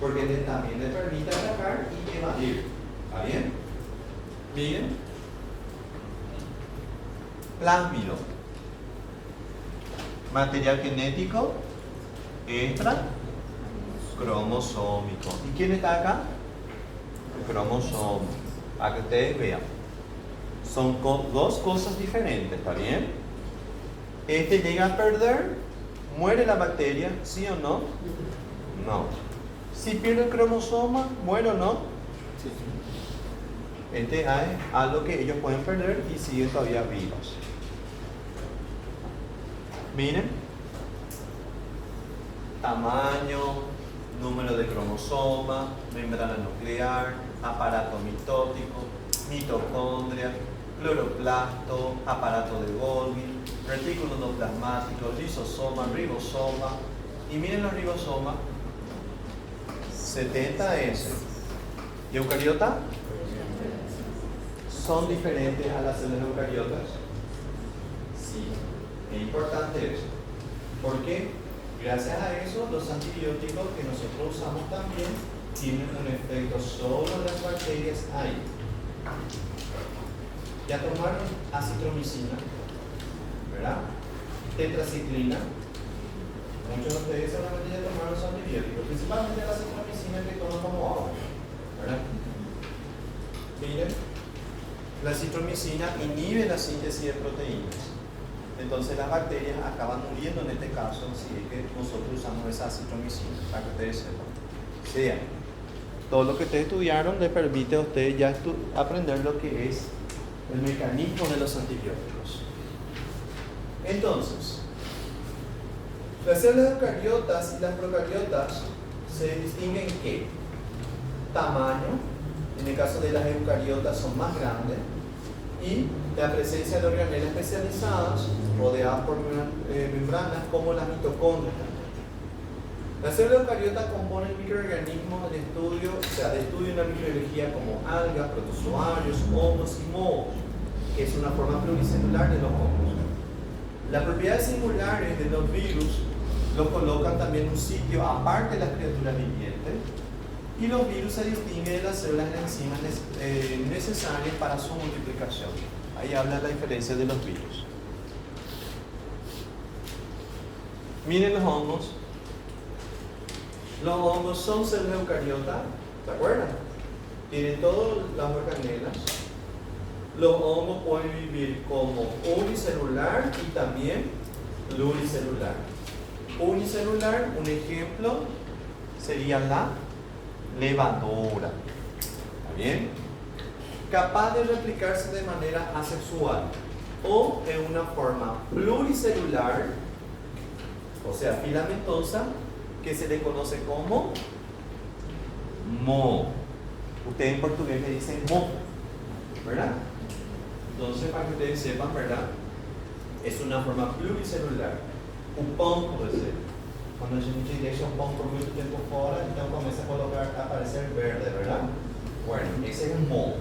Porque también le permite atacar y evadir. ¿Está bien? Miren. Plásmido. Material genético extra cromosómico. ¿Y quién está acá? El cromosoma. Para que ustedes vean. Son dos cosas diferentes, ¿está bien? Este llega a perder, muere la bacteria, ¿sí o no? No. Si pierde el cromosoma, ¿muere o no? Sí. Este es algo que ellos pueden perder y siguen todavía vivos. Miren. Tamaño, número de cromosoma, membrana nuclear, aparato mitótico, mitocondria, cloroplasto, aparato de Golgi, retículo endoplasmático, lisosoma, ribosoma. Y miren los ribosomas, 70S. ¿Y eucariota? ¿Son diferentes a las células eucariotas? Sí, es importante eso. ¿Por qué? Gracias a eso, los antibióticos que nosotros usamos también tienen un efecto solo en las bacterias ahí. Ya tomaron acitromicina, ¿verdad? Tetraciclina. Muchos de ustedes seguramente ya tomaron los antibióticos, principalmente la acitromicina que toman como agua, ¿verdad? Miren, la acitromicina inhibe la síntesis de proteínas. Entonces las bacterias acaban muriendo en este caso si es que nosotros usamos esa acitromicina, para que ustedes sepan. O sea, todo lo que ustedes estudiaron les permite a ustedes ya aprender lo que es el mecanismo de los antibióticos. Entonces, las células eucariotas y las procariotas se distinguen en ¿qué? Tamaño. En el caso de las eucariotas son más grandes. Y la presencia de organelas especializadas rodeadas por membranas como las mitocondrias. Las células eucariotas componen microorganismos de estudio, de estudio en la microbiología como algas, protozoarios, hongos y mohos, que es una forma pluricelular de los hongos. Las propiedades singulares de los virus los colocan también en un sitio aparte de las criaturas vivientes, y los virus se distinguen de las células de enzimas necesarias para su multiplicación. Ahí habla la diferencia de los virus. Miren los hongos. Los hongos son células eucariotas, ¿se acuerdan? Tienen todas las organelas. Los hongos pueden vivir como unicelular y también pluricelular. Unicelular, un ejemplo, sería la levadura. ¿Está bien? capaz de replicarse de manera asexual o en una forma pluricelular, o sea, filamentosa, que se le conoce como mo. Ustedes en portugués le dicen mo, ¿verdad? Entonces, para que ustedes sepan, ¿verdad? Es una forma pluricelular. O pão, por exemplo. Quando a gente deixa o pão por muito tempo fora, então começa a aparecer verde, ¿verdad? Bueno, ese es el moho.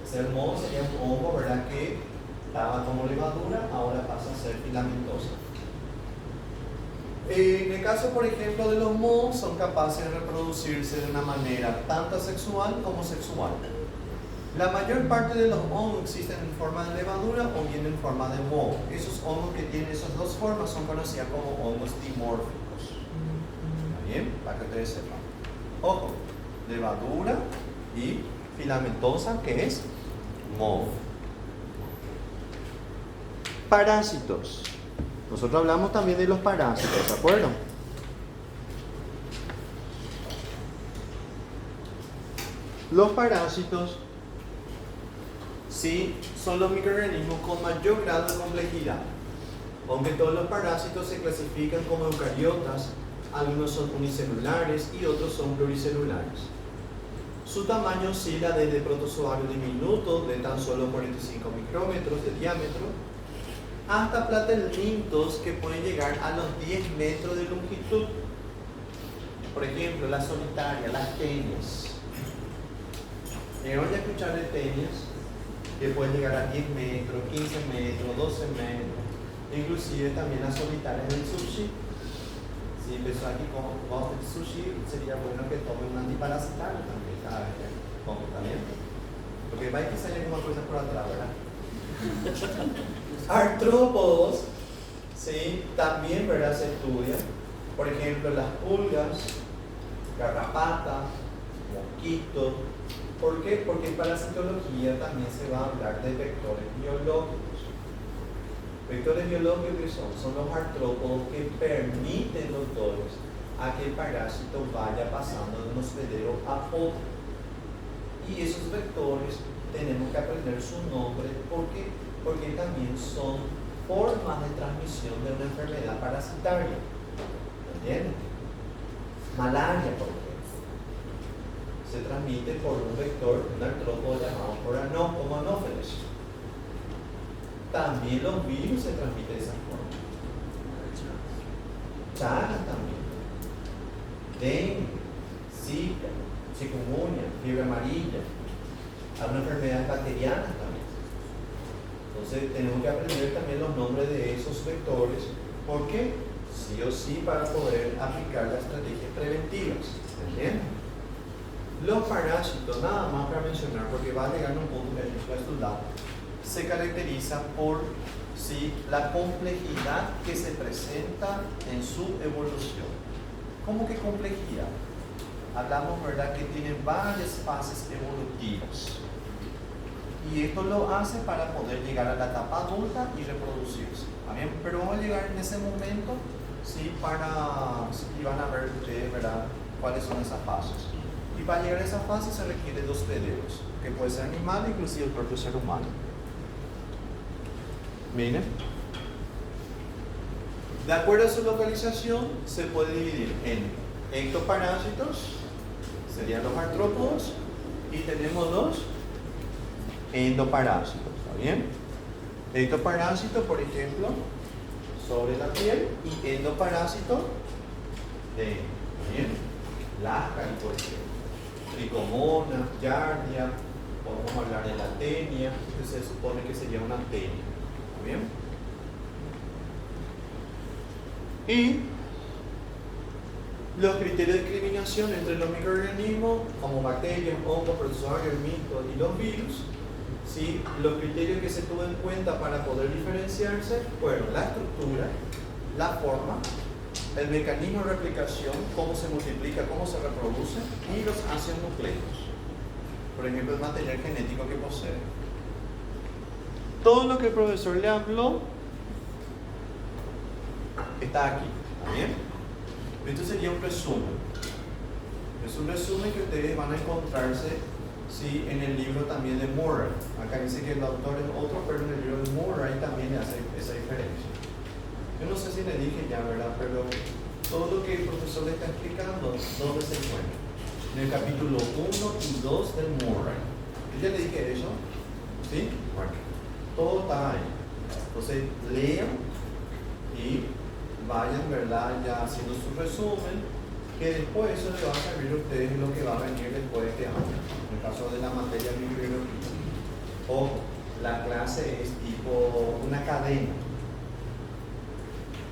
Ese moho sería un hongo, ¿verdad? Que estaba como levadura, ahora pasa a ser filamentoso. En el caso, por ejemplo, de los mohos, son capaces de reproducirse de una manera tanto sexual como sexual. La mayor parte de los hongos existen en forma de levadura o bien en forma de moho. Esos hongos que tienen esas dos formas son conocidos como hongos dimórficos. ¿Está bien? Para que ustedes sepan. Ojo, levadura y filamentosa, que es moho. Parásitos. Nosotros hablamos también de los parásitos, ¿de acuerdo? Los parásitos, sí, son los microorganismos con mayor grado de complejidad. Aunque todos los parásitos se clasifican como eucariotas, algunos son unicelulares y otros son pluricelulares. Su tamaño oscila desde protozoarios diminutos de tan solo 45 micrómetros de diámetro hasta platelmintos que pueden llegar a los 10 metros de longitud. Por ejemplo, las solitarias, las tenias. ¿Llegaron a escuchar de tenias? Que pueden llegar a 10 metros, 15 metros, 12 metros. Inclusive también las solitarias del sushi. Si empezó aquí con el sushi, sería bueno que tome un antiparasitario también cada vez que come también. Porque va a que sale alguna cosa por atrás, ¿verdad? Artrópodos, ¿sí? También, ¿verdad? Se estudian. Por ejemplo, las pulgas, garrapatas, mosquitos. ¿Por qué? Porque en parasitología también se va a hablar de vectores biológicos. Vectores biológicos que son los artrópodos que permiten, doctores, a que el parásito vaya pasando de un hospedero a otro. Y esos vectores tenemos que aprender su nombre porque también son formas de transmisión de una enfermedad parasitaria. ¿Entienden? Malaria, por ejemplo, se transmite por un vector, un artrópodo llamado como anófeles. También los virus se transmiten de esa forma. Chagas también. Dengue, Zika, chikungunya, fiebre amarilla. Algunas enfermedades bacterianas también. Entonces tenemos que aprender también los nombres de esos vectores. ¿Por qué? Sí o sí para poder aplicar las estrategias preventivas. ¿Entienden? Los parásitos, nada más para mencionar, porque va a llegar a un punto que hay que estudiar, se caracteriza por la complejidad que se presenta en su evolución. ¿Cómo que complejidad? Hablamos, ¿verdad?, que tienen varias fases evolutivas. Y esto lo hace para poder llegar a la etapa adulta y reproducirse. ¿Bien? Pero vamos a llegar en ese momento, ¿sí? Y van a ver ustedes, ¿verdad?, cuáles son esas fases. Y para llegar a esa fase se requiere de hospederos, que puede ser animal, inclusive el propio ser humano. Miren. De acuerdo a su localización, se puede dividir en ectoparásitos, serían los artrópodos, y tenemos los endoparásitos. ¿Está bien? Ectoparásito, por ejemplo, sobre la piel, y endoparásito de bien, lasca, por ejemplo. Tricomona, Giardia, podemos hablar de la tenia, que se supone que sería una tenia. ¿Está bien? Y los criterios de discriminación entre los microorganismos, como bacterias, hongos, protozoarios, mitos y los virus, ¿sí? Los criterios que se tuvo en cuenta para poder diferenciarse fueron la estructura, la forma, el mecanismo de replicación, cómo se multiplica, cómo se reproduce, y los ácidos nucleicos. Por ejemplo, el material genético que posee. Todo lo que el profesor le habló está aquí. ¿Está bien? Esto sería un resumen. Es un resumen que ustedes van a encontrarse, ¿sí? En el libro también de Murray. Acá dice que el autor es otro, pero en el libro de Murray también hace esa diferencia. Yo no sé si le dije ya, ¿verdad? Pero todo lo que el profesor le está explicando, ¿dónde se encuentra? En el capítulo 1 y 2 del Murray. Yo ya le dije eso, ¿sí? Bueno, todo está ahí. Entonces, lean y vayan, ¿verdad? Ya haciendo su resumen, que después eso le va a servir a ustedes en lo que va a venir después de este año. En el caso de la materia de microbiología. Ojo, la clase es tipo una cadena.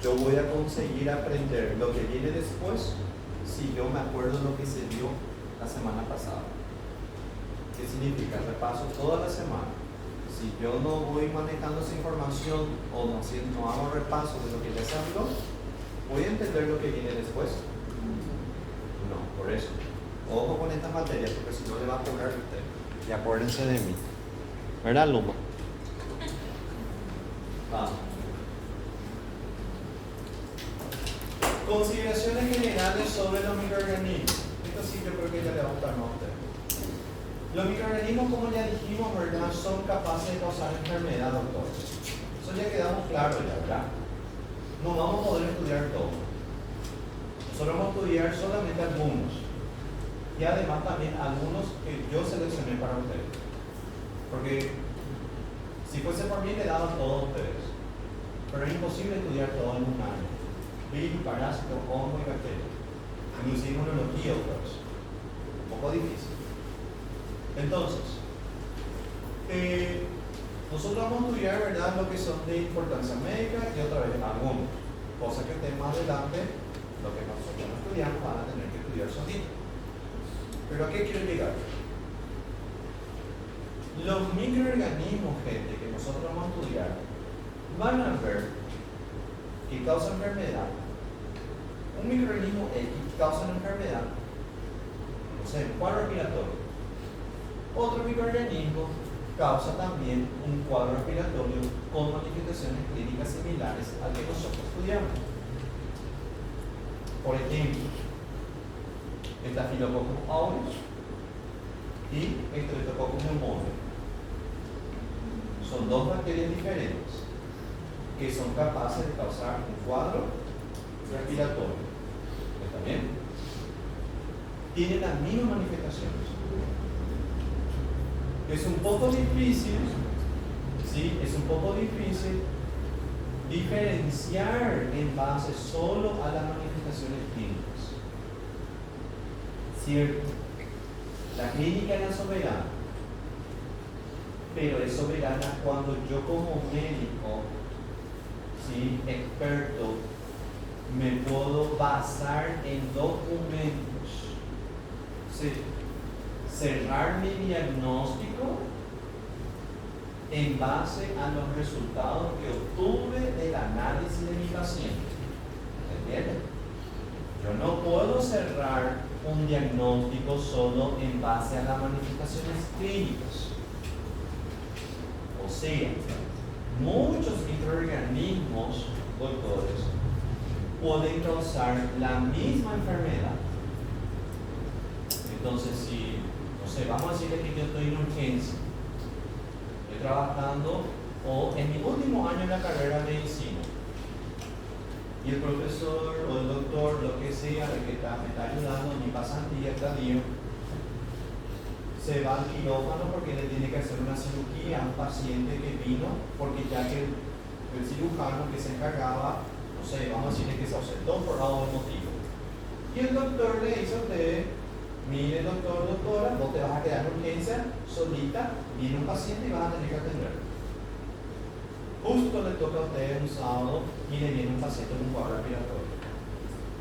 Yo voy a conseguir aprender lo que viene después si yo me acuerdo de lo que se dio la semana pasada. ¿Qué significa? Repaso toda la semana. Si yo no voy manejando esa información o no hago repaso de lo que ya se habló, ¿voy a entender lo que viene después? No, por eso. Ojo con estas materias, porque si no le va a cobrar a usted. Y acuérdense de mí. ¿Verdad, Luma? Vamos. Consideraciones generales sobre los microorganismos. Esto sí yo creo que ya le va a gustar más a usted. Los microorganismos, como ya dijimos, ¿verdad?, son capaces de causar enfermedad, doctor. Eso ya quedamos claros ya, ¿verdad? No vamos a poder estudiar todo. Nosotros vamos a estudiar solamente algunos. Y además también algunos que yo seleccioné para ustedes. Porque si fuese por mí le daba todo a ustedes. Pero es imposible estudiar todo en un año. Virus, parásito, hongo y bacteria. Inclusive inmunología otra vez. Un poco difícil. Entonces, nosotros vamos a estudiar, ¿verdad?, lo que son de importancia médica y otra vez algunos. Cosa que ustedes más adelante, lo que nosotros no estudiamos, van a tener que estudiar solito. Pero ¿a qué quiero llegar? Los microorganismos, gente, que nosotros vamos a estudiar, van a ver que causa enfermedad. Un microorganismo X causa una enfermedad, no sé, un cuadro respiratorio. Otro microorganismo causa también un cuadro respiratorio con manifestaciones clínicas similares al que nosotros estudiamos. Por ejemplo, Staphylococcus aureus y Streptococcus pneumoniae. Son dos bacterias diferentes que son capaces de causar un cuadro respiratorio. ¿Está bien? Tienen las mismas manifestaciones. Es un poco difícil, ¿sí? Es un poco difícil diferenciar en base solo a las manifestaciones clínicas. Cierto, la clínica es soberana, pero es soberana cuando yo como médico, ¿sí?, experto, me puedo basar en documentos, ¿sí?, cerrar mi diagnóstico en base a los resultados que obtuve del análisis de mi paciente. ¿Entienden? Yo no puedo cerrar un diagnóstico solo en base a las manifestaciones clínicas. O sea, muchos microorganismos, doctores, pueden causar la misma enfermedad. Entonces, si, no sé, vamos a decirle que yo estoy en urgencia, estoy trabajando o en mi último año en la carrera de medicina, y el profesor o el doctor, lo que sea, el que me está ayudando en mi pasantía, está bien, se va al quirófano porque le tiene que hacer una cirugía a un paciente que vino, porque ya que el cirujano que se encargaba, no sé, vamos a decirle que se ausentó por algún motivo. Y el doctor le dice a usted: mire, doctor, doctora, vos te vas a quedar en urgencia solita, viene un paciente y vas a tener que atender. Justo le toca a usted un sábado y le viene un paciente con un cuadro respiratorio.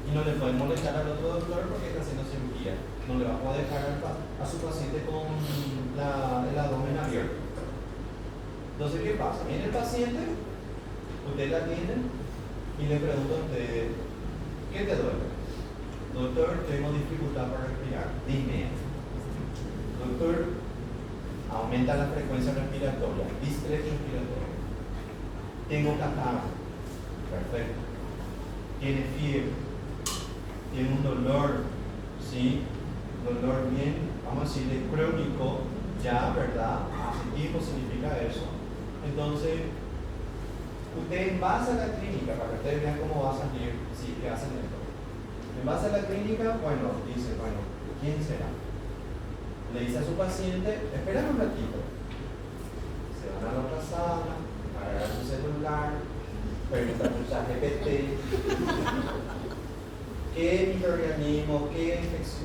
Y no le pueden molestar al otro doctor porque está haciendo cirugía. No le va a poder dejar a su paciente con el abdomen abierto. Entonces, ¿qué pasa? Viene el paciente, usted la atiende y le pregunta a usted: ¿qué te duele? Doctor, tengo dificultad para respirar. Dime. Doctor, aumenta la frecuencia respiratoria, distrés respiratorio. Tengo catarro. Perfecto. Tiene fiebre. Tiene un dolor, ¿sí? Dolor bien, vamos a decirle, crónico ya, ¿verdad? Positivo significa eso. Entonces, usted en base a la clínica, para que ustedes vean cómo va a salir, sí, que hacen esto. En base a la clínica, bueno, dice, bueno, ¿quién será? Le dice a su paciente, espera un ratito. Se van a la otra sala, agarrar su celular, preguntar a su ChatGPT, qué microorganismo, qué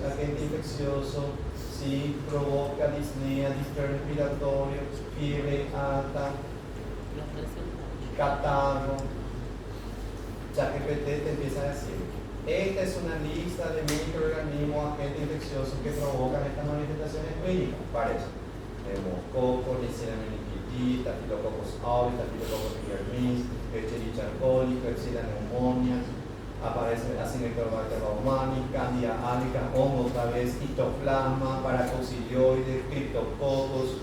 agente infeccioso, si provoca disnea, distrés respiratorio, fiebre alta, catarro. ChatGPT te empieza a decir, esta es una lista de microorganismos, agentes infecciosos que provocan estas manifestaciones clínicas. Parece neumococo, Neisseria meningitis, Staphylococcus aureus, Staphylococcus pyogenes, Escherichia coli, Klebsiella pneumoniae, aparece Acinetobacter baumannii, Candida albicans, hongo otra vez, Histoplasma, Paracoccidioides, Cryptococcus.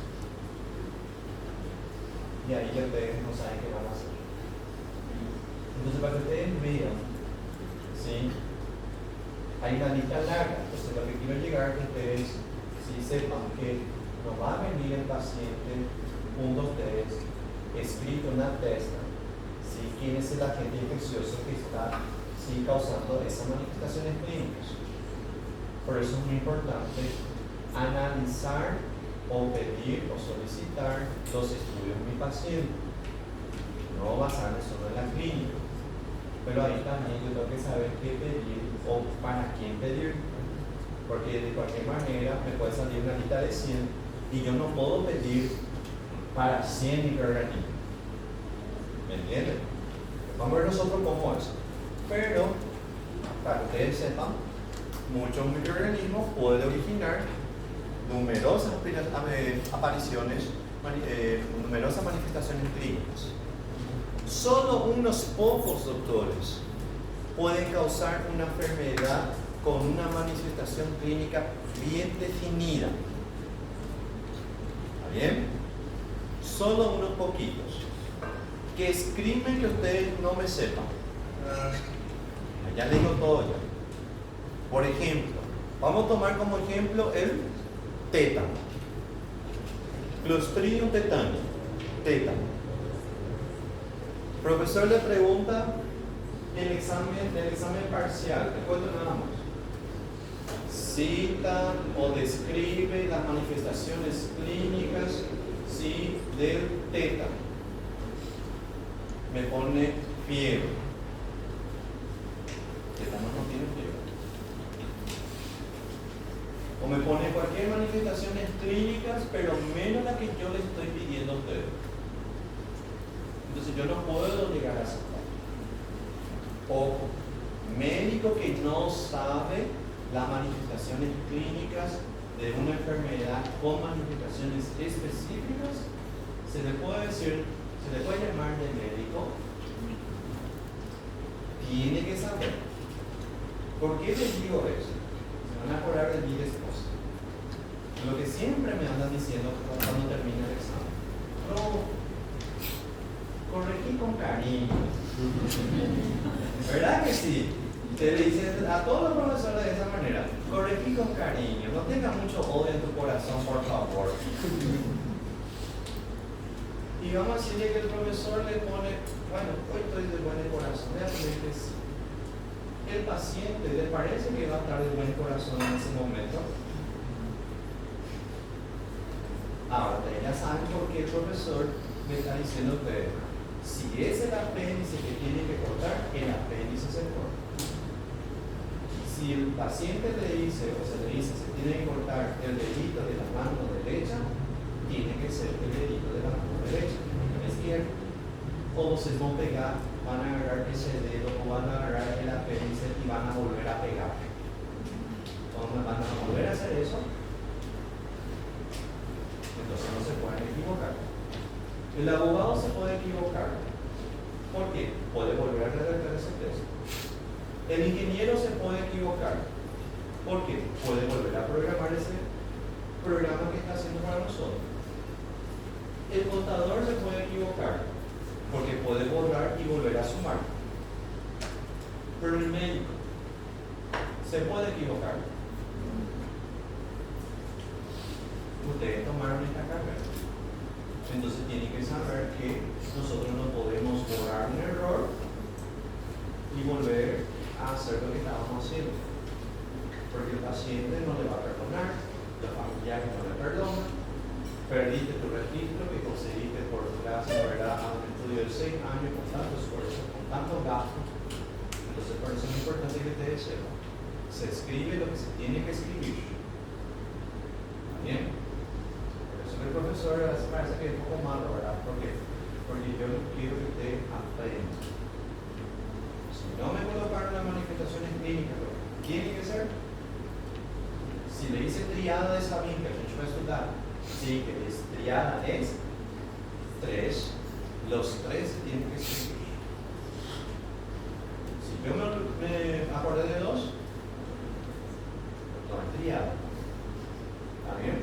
Y ahí ya ustedes no saben qué van a hacer. Entonces, para que ustedes vean, ¿sí? Hay una lista larga. Entonces, lo que quiero llegar es que ustedes sí sepan que nos va a venir el paciente, punto 3, escrito en una testa, ¿sí? ¿Quién es el agente infeccioso que está, ¿sí?, causando esas manifestaciones clínicas? Por eso es muy importante analizar o pedir o solicitar los estudios de mi paciente, no basarme solo en la clínica, pero ahí también yo tengo que saber qué pedir o para quién pedir, porque de cualquier manera me puede salir una lista de 100 y yo no puedo pedir para 100 microorganismos, ¿me entienden? Vamos a ver nosotros cómo es, pero para que ustedes sepan, muchos microorganismos pueden originar numerosas apariciones, numerosas manifestaciones clínicas. Solo unos pocos doctores pueden causar una enfermedad con una manifestación clínica bien definida. ¿Está bien? Solo unos poquitos. Que escriben que ustedes no me sepan. Ya digo todo ya. Por ejemplo, vamos a tomar como ejemplo el tétano. Clostridium tetani. Tétano. Profesor le pregunta el examen parcial, te cuento nada más. Cita o describe las manifestaciones clínicas, ¿sí?, del tétano. Me pone fiebre. Tétano no tiene fiebre. O me pone cualquier manifestaciones clínicas, pero menos la que yo le estoy pidiendo a ustedes. Entonces yo no puedo llegar a aceptar. Ojo, médico que no sabe las manifestaciones clínicas de una enfermedad con manifestaciones específicas, se le puede decir, se le puede llamar de médico, tiene que saber. ¿Por qué les digo eso? Se van a acordar de mí después. Lo que siempre me andan diciendo cuando termina el examen. No, corregí con cariño. ¿Verdad que sí? Te dicen a todos los profesores de esa manera, corregí con cariño, no tengas mucho odio en tu corazón, por favor. Y vamos a decirle que el profesor le pone, bueno, hoy estoy de buen corazón, déjame que sí. El paciente le parece que va a estar de buen corazón en ese momento. Ahora, ustedes ya saben por qué el profesor me está diciendo que si es el apéndice que tiene que cortar, el apéndice se corta. Si el paciente le dice, o se le dice, se tiene que cortar el dedito de la mano derecha, tiene que ser el dedito de la mano derecha, no la izquierda. O se van a pegar, van a agarrar ese dedo o van a agarrar el apéndice y van a volver a pegar. Cuando van a volver a hacer eso, entonces no se pueden equivocar. El abogado se puede equivocar. ¿Por qué? Puede volver a redactar ese texto. El ingeniero se puede equivocar. ¿Por qué? Puede volver a programar ese programa que está haciendo para nosotros. El contador se puede equivocar, porque puede borrar y volver a sumar. Pero el médico se puede equivocar. ustedes tomaron esta carrera. Entonces tienen que saber que nosotros no podemos borrar un error y volver a hacer lo que estábamos haciendo. Porque el paciente no le va a perdonar, los familiares no le perdonan. Perdiste tu registro que conseguiste por gracias, ¿verdad?, a un estudio de 6 años con tanto esfuerzo, con tantos gastos. Entonces, por eso es importante que ustedes sepan. Se escribe lo que se tiene que escribir. ¿Está bien? Por eso el profesor a veces parece que es un poco malo, ¿verdad? ¿Por qué? Porque yo no quiero que ustedes aprendan. Si no me colocaron las manifestaciones clínicas, lo que tiene que ser, si le hice triada de esa vinca, que yo voy a estudiar, sí, que es triada es 3, los 3 se tienen que escribir. Si yo me acordé de 2, no es triada. ¿Está bien?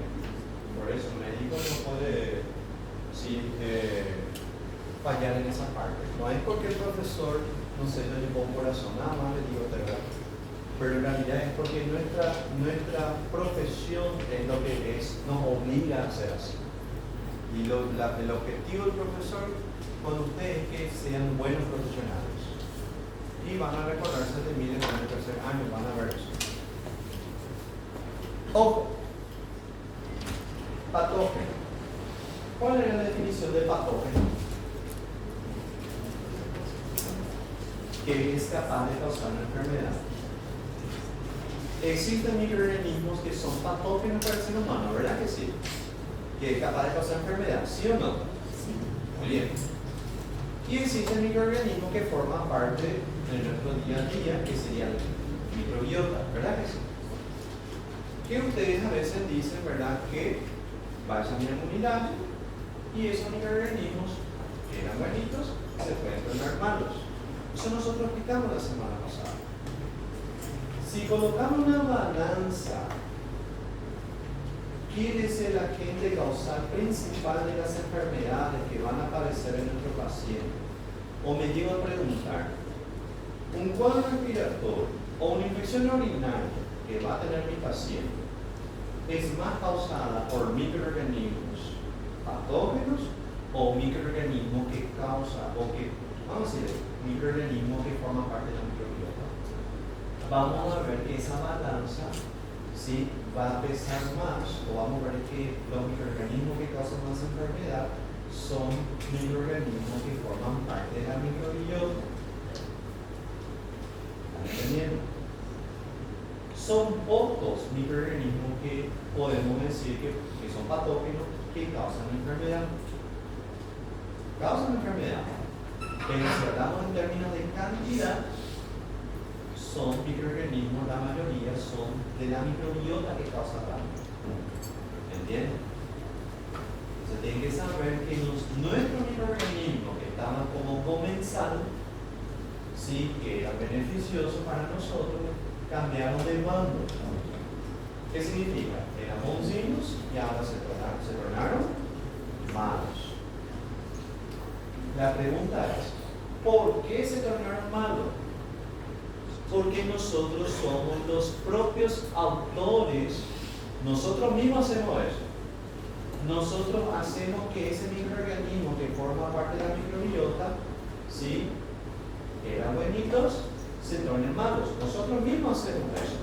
Por eso el médico no puede fallar en esa parte. No es porque el profesor no se le llevó un corazón, nada más le digo verdad. Pero en realidad es porque nuestra profesión es lo que es, nos obliga a ser así. Y el objetivo del profesor con ustedes es que sean buenos profesionales. Y van a recordarse de mí después del tercer año, van a ver eso. Ojo. Patógeno. ¿Cuál es la definición de patógeno? Que es capaz de causar una enfermedad. Existen microorganismos que son patógenos para el ser humano, ¿verdad que sí? Que es capaz de causar enfermedad, ¿sí o no? Sí. Muy bien. Y existen microorganismos que forman parte de nuestro día a día, que sería el microbiota, ¿verdad que sí? Que ustedes a veces dicen, ¿verdad?, que vayan a inmunidad y esos microorganismos que eran buenitos se pueden tornar malos. Eso nosotros explicamos la semana pasada. Si colocamos una balanza, ¿quién es el agente causal principal de las enfermedades que van a aparecer en nuestro paciente? O me llego a preguntar, un cuadro respiratorio o una infección urinaria que va a tener mi paciente es más causada por microorganismos patógenos o microorganismos que causa o que, vamos a decir, microorganismos que forman parte de la microbiota. Vamos a ver que esa balanza, ¿sí?, va a pesar más, o vamos a ver que los microorganismos que causan más enfermedad son microorganismos que forman parte de la microbiota. ¿Están entendiendo? Son pocos microorganismos que podemos decir que son patógenos que causan enfermedad. Causan enfermedad. Pero si hablamos en términos de cantidad, son microorganismos, la mayoría son de la microbiota que causa daño. ¿Entienden? Entonces tienen que saber que nuestros microorganismos que estaban como comensal, sí, que eran beneficiosos para nosotros, cambiaron de bando. ¿Qué significa? Eran buenos y ahora se tornaron malos. La pregunta es, ¿por qué se tornaron malos? Porque nosotros somos los propios autores, nosotros mismos hacemos eso. Nosotros hacemos que ese microorganismo que forma parte de la microbiota, ¿sí?, eran buenitos, se tornen malos. Nosotros mismos hacemos eso.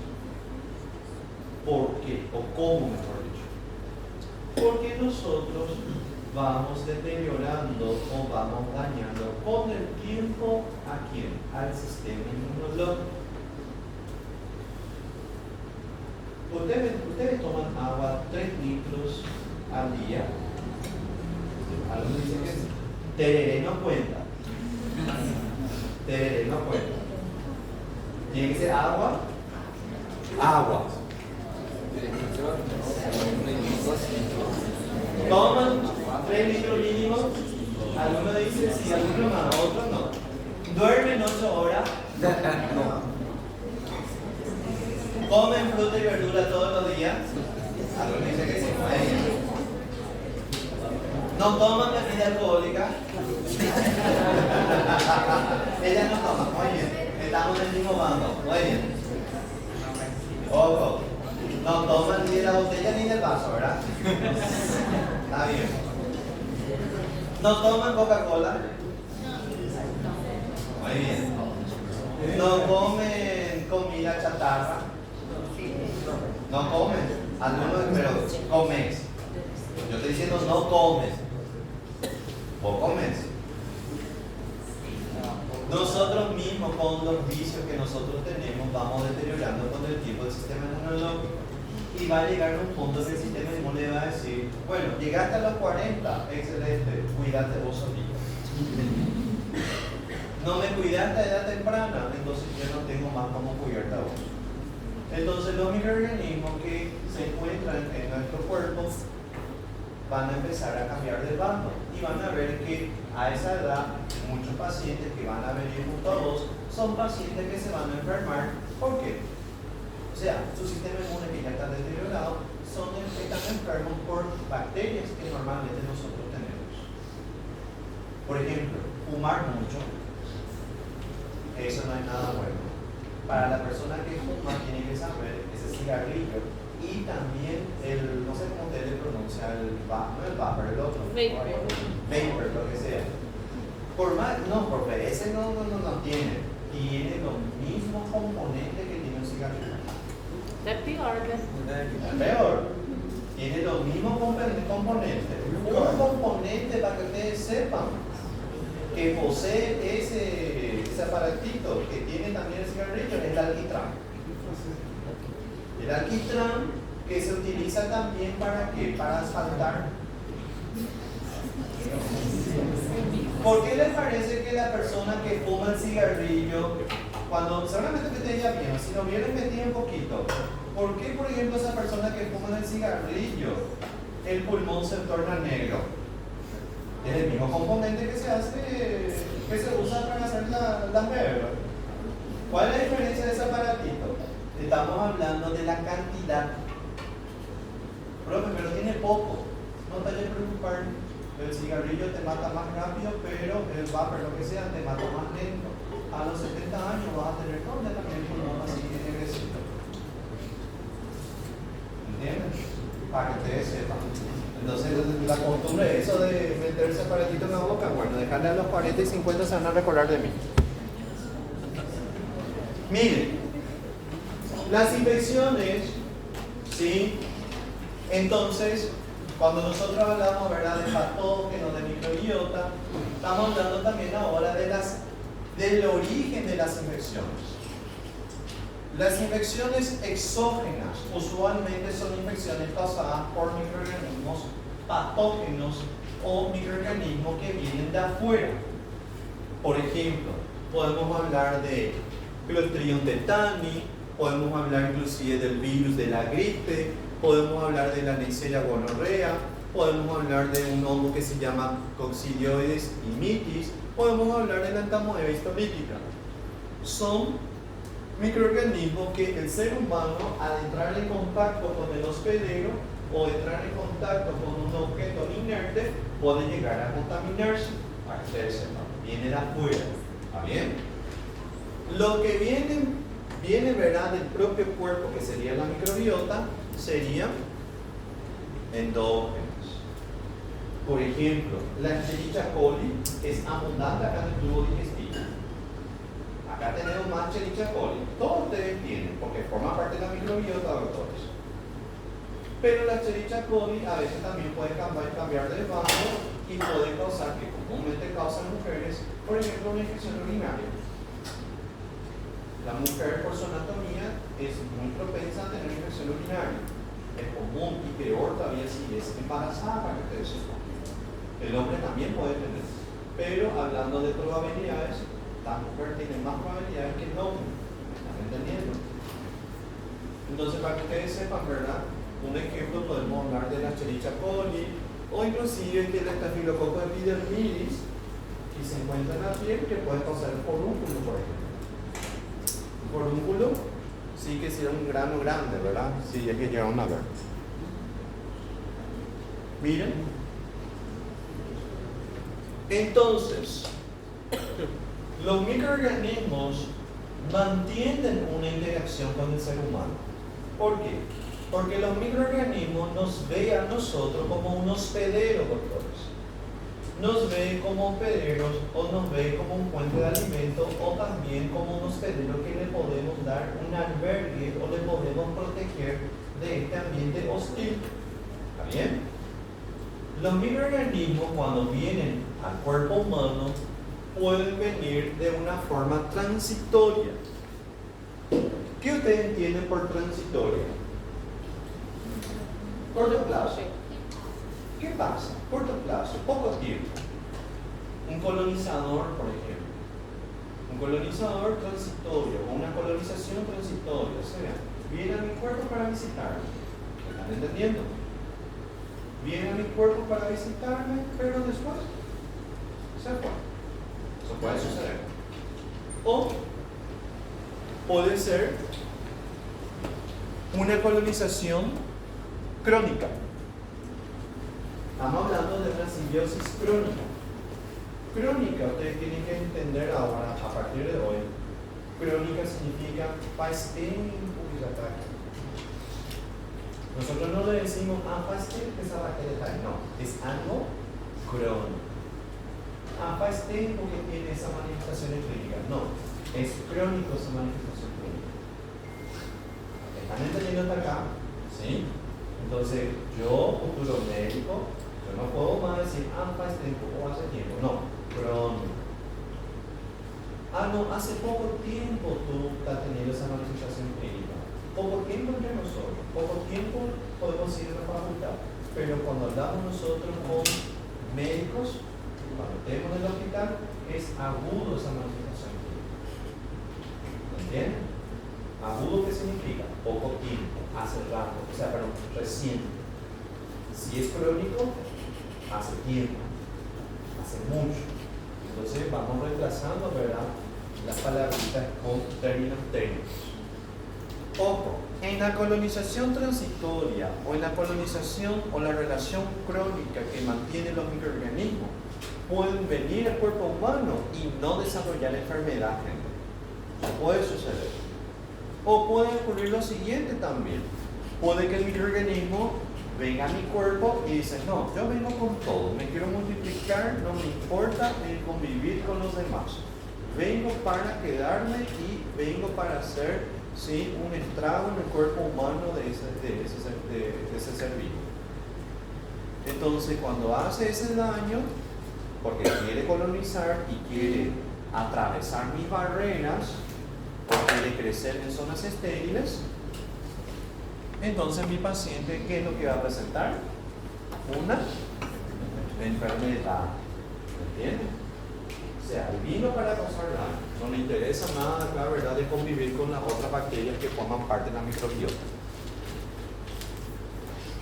¿Por qué? O cómo, mejor dicho. Porque nosotros vamos deteriorando o vamos dañando con el tiempo ¿a quién? Al sistema inmunológico. Ustedes toman agua 3 litros al día. Algunos dicen que tereré no cuenta. Tereré no cuenta. Tiene que ser agua. Agua. Toman 3 litros mínimo. Algunos dicen sí, algunos más, otros no. Duermen 8 horas. No. Comen fruta y verdura todos los días. Algunos dicen que sí, no toman bebida alcohólica. Ellas no toman, muy bien. Estamos en el mismo bando, muy bien. Ojo, no toman ni de la botella ni del vaso. paso, ¿verdad? Está bien. ¿No toman Coca-Cola? Muy bien. ¿No comen comida chatarra? No comen. Algunos, pero comes. Yo estoy diciendo no comes. Vos comes. Nosotros mismos, con los vicios que nosotros tenemos, vamos deteriorando con el tiempo el sistema inmunológico. Y va a llegar a un punto que el sistema inmune va a decir, bueno, llegaste a los 40, excelente, cuídate vos solito. No me cuidaste a edad temprana, entonces yo no tengo más cómo cuidarte a vos. Entonces los microorganismos que se encuentran en nuestro cuerpo van a empezar a cambiar de bando y van a ver que a esa edad muchos pacientes que van a venir junto a vos son pacientes que se van a enfermar. ¿Por qué? O sea, su sistema inmune que ya está deteriorado están enfermos por bacterias que normalmente nosotros tenemos. Por ejemplo, fumar mucho, eso no es nada bueno. Para la persona que fuma tiene que saber ese cigarrillo y también el, no sé cómo usted le pronuncia, no el vapor, el otro. Vapor, lo que sea. Por más, no, porque ese no tiene los mismos componentes que tiene un cigarrillo. Es peor, Es peor. Tiene los mismos componentes. Un componente para que ustedes sepan que posee ese aparatito que tiene también el cigarrillo es el alquitrán. El alquitrán que se utiliza también para ¿qué? Para asfaltar. ¿Por qué les parece que la persona que fuma el cigarrillo, cuando seguramente que ustedes ya vieron, si lo vieron metido un poquito, ¿por qué, por ejemplo, esa persona que fuma el cigarrillo, el pulmón se torna negro? Es el mismo componente que se usa para hacer las médulas. ¿Cuál es la diferencia de ese aparatito? Estamos hablando de la cantidad. Pero tiene poco. No te vayas a preocupar. El cigarrillo te mata más rápido, pero el vapor, lo que sea, te mata más lento. A los 70 años vas a tener completamente el pulmón así que negrecito. ¿Entiendes? Para que ustedes sepan. Entonces, la costumbre, eso de meterse aparatito en la boca, bueno, dejarle a los 40 y 50 se van a recordar de mí. Miren, las infecciones, ¿sí? Entonces, cuando nosotros hablamos, ¿verdad?, de patógenos, de microbiota, estamos hablando también ahora del origen de las infecciones. Las infecciones exógenas usualmente son infecciones causadas por microorganismos patógenos o microorganismos que vienen de afuera. Por ejemplo, podemos hablar de Clostridium tetani, podemos hablar inclusive del virus de la gripe, podemos hablar de la Neisseria gonorrea, podemos hablar de un hongo que se llama Coccidioides mitis, podemos hablar de la Entamoeba histolytica. Son microorganismos que el ser humano, al entrar en contacto con el hospedero o entrar en contacto con un objeto inerte, puede llegar a contaminarse. Para que ustedes sepan, viene de afuera. ¿Está bien? Lo que viene, ¿verdad?, del propio cuerpo, que sería la microbiota, serían endógenos. Por ejemplo, la Escherichia coli es abundante acá en el tubo digestivo. Acá tenemos más Escherichia coli. Todos ustedes tienen, porque forma parte de la microbiota, doctores. Pero la Escherichia coli a veces también puede cambiar de bando y puede causar, que comúnmente causan mujeres, por ejemplo, una infección urinaria. La mujer, por su anatomía, es muy propensa a tener infección urinaria. Es común y peor todavía si es embarazada, para que ustedes sepan. El hombre también puede tener. Pero hablando de probabilidades, la mujer tiene más probabilidades que el hombre. ¿Me están entendiendo? Entonces, para que ustedes sepan, ¿verdad? Un ejemplo, podemos hablar de la Escherichia coli o inclusive de la Staphylococcus epidermidis, que se encuentra en la piel, que puede causar el forúnculo, por ejemplo. Forúnculo sí que será un grano grande, ¿verdad? Sí, es que llegaron a ver. Miren. Entonces, los microorganismos mantienen una interacción con el ser humano. ¿Por qué? Porque los microorganismos nos ven a nosotros como un hospedero, doctores. Nos ve como hospederos o nos ve como un fuente de alimento o también como un hospedero que le podemos dar un albergue o le podemos proteger de este ambiente hostil. ¿Está bien? Los microorganismos cuando vienen al cuerpo humano pueden venir de una forma transitoria. ¿Qué usted entiende por transitoria? Corto plazo. ¿Qué pasa? Corto plazo, poco tiempo. Un colonizador, por ejemplo. Un colonizador transitorio o una colonización transitoria. O sea, viene a mi cuerpo para visitarme. ¿Me están entendiendo? Viene a mi cuerpo para visitarme, pero después se fue. Eso puede suceder. O puede ser una colonización crónica. Estamos hablando de una simbiosis crónica. Crónica, ustedes tienen que entender ahora, a partir de hoy, crónica significa faz tempo que já está aquí. Nosotros no le decimos, faz tempo que esa bacteria está ahí. No, es algo crónico. Faz tempo que tiene esa manifestación clínica. No, es crónico esa manifestación clínica. ¿Están entendiendo hasta acá? ¿Sí? Entonces, yo, futuro médico, yo no puedo más decir, faz tempo o hace tiempo. No, crónico. No, hace poco tiempo tú estás teniendo esa manifestación clínica. Poco tiempo entre nosotros, poco tiempo podemos ir a la facultad. Pero cuando hablamos nosotros con médicos, cuando estemos en el hospital, es agudo esa manifestación clínica. ¿Entienden? Agudo, ¿qué significa? Poco tiempo, hace rato, reciente. Si es crónico, hace tiempo, hace mucho. Entonces vamos reemplazando, ¿verdad?, las palabritas con términos técnicos. Ojo, en la colonización transitoria o en la colonización o la relación crónica que mantienen los microorganismos, pueden venir al cuerpo humano y no desarrollar enfermedad, gente. Eso puede suceder. O puede ocurrir lo siguiente también. Puede que el microorganismo venga a mi cuerpo y dice, no, yo vengo con todo, me quiero multiplicar, no me importa el convivir con los demás. Vengo para quedarme y vengo para hacer, ¿sí?, un estrago en el cuerpo humano de ese ser vivo. Entonces, cuando hace ese daño, porque quiere colonizar y quiere atravesar mis barreras, o quiere crecer en zonas estériles, entonces mi paciente, ¿qué es lo que va a presentar? Una enfermedad. ¿Me entienden? O sea, él vino para causar daño. No le interesa nada, la verdad, de convivir con las otras bacterias que forman parte de la microbiota.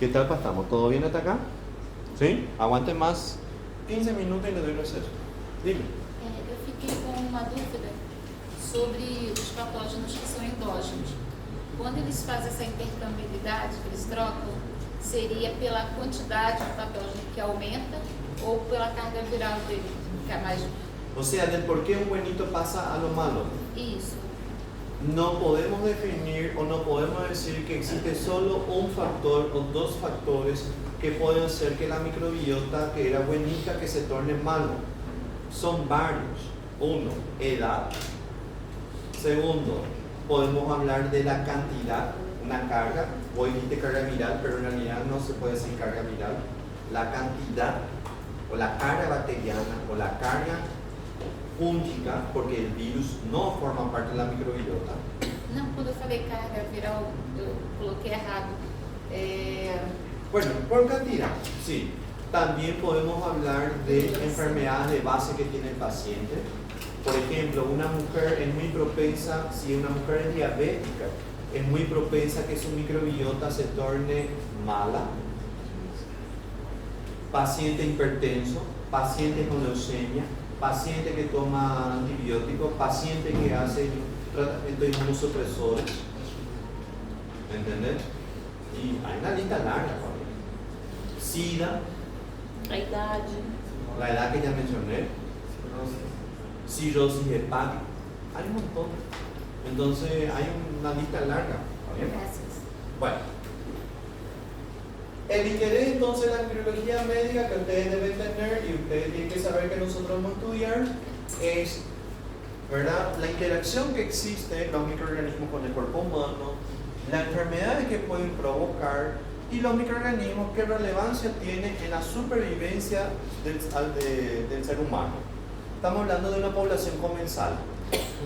¿Qué tal pasamos? ¿Todo bien hasta acá? ¿Sí? Aguante más 15 minutos y le doy receso. Dime. Eu fiquei com uma dúvida sobre os patógenos que são endógenos. Quando eles fazem essa intercambiabilidade, que eles trocam, seria pela quantidade de patógeno que aumenta ou pela carga viral dele, que é mais... O sea, del por qué un buenito pasa a lo malo. Isso. No podemos definir o no podemos decir que existe solo un factor o dos factores que pueden hacer que la microbiota que era buenita que se torne malo. Son varios. Uno, edad. Segundo, podemos hablar de la cantidad, una carga. Hoy dijiste carga viral, pero en realidad no se puede decir carga viral. La cantidad o la carga bacteriana o la carga fúngica, porque el virus no forma parte de la microbiota. Não, quando eu falei carga viral, eu coloquei errado. Bueno, por cantidad, sí. También podemos hablar de enfermedades de base que tiene el paciente. Por ejemplo, una mujer es muy propensa, si una mujer es diabética, es muy propensa que su microbiota se torne mala. Paciente hipertenso, paciente con leucemia, paciente que toma antibióticos, paciente que hace tratamiento de inmunosupresores. ¿Entendés? Y hay una lista larga, Fabián. SIDA, la edad que ya mencioné, cirrosis hepática, hay un montón. Entonces hay una lista larga. ¿Está bien? Graças. Bueno, El interés entonces de la microbiología médica que ustedes deben tener y ustedes tienen que saber que nosotros vamos a estudiar es, ¿verdad?, la interacción que existe en los microorganismos con el cuerpo humano, las enfermedades que pueden provocar y los microorganismos qué relevancia tienen en la supervivencia del ser humano. Estamos hablando de una población comensal.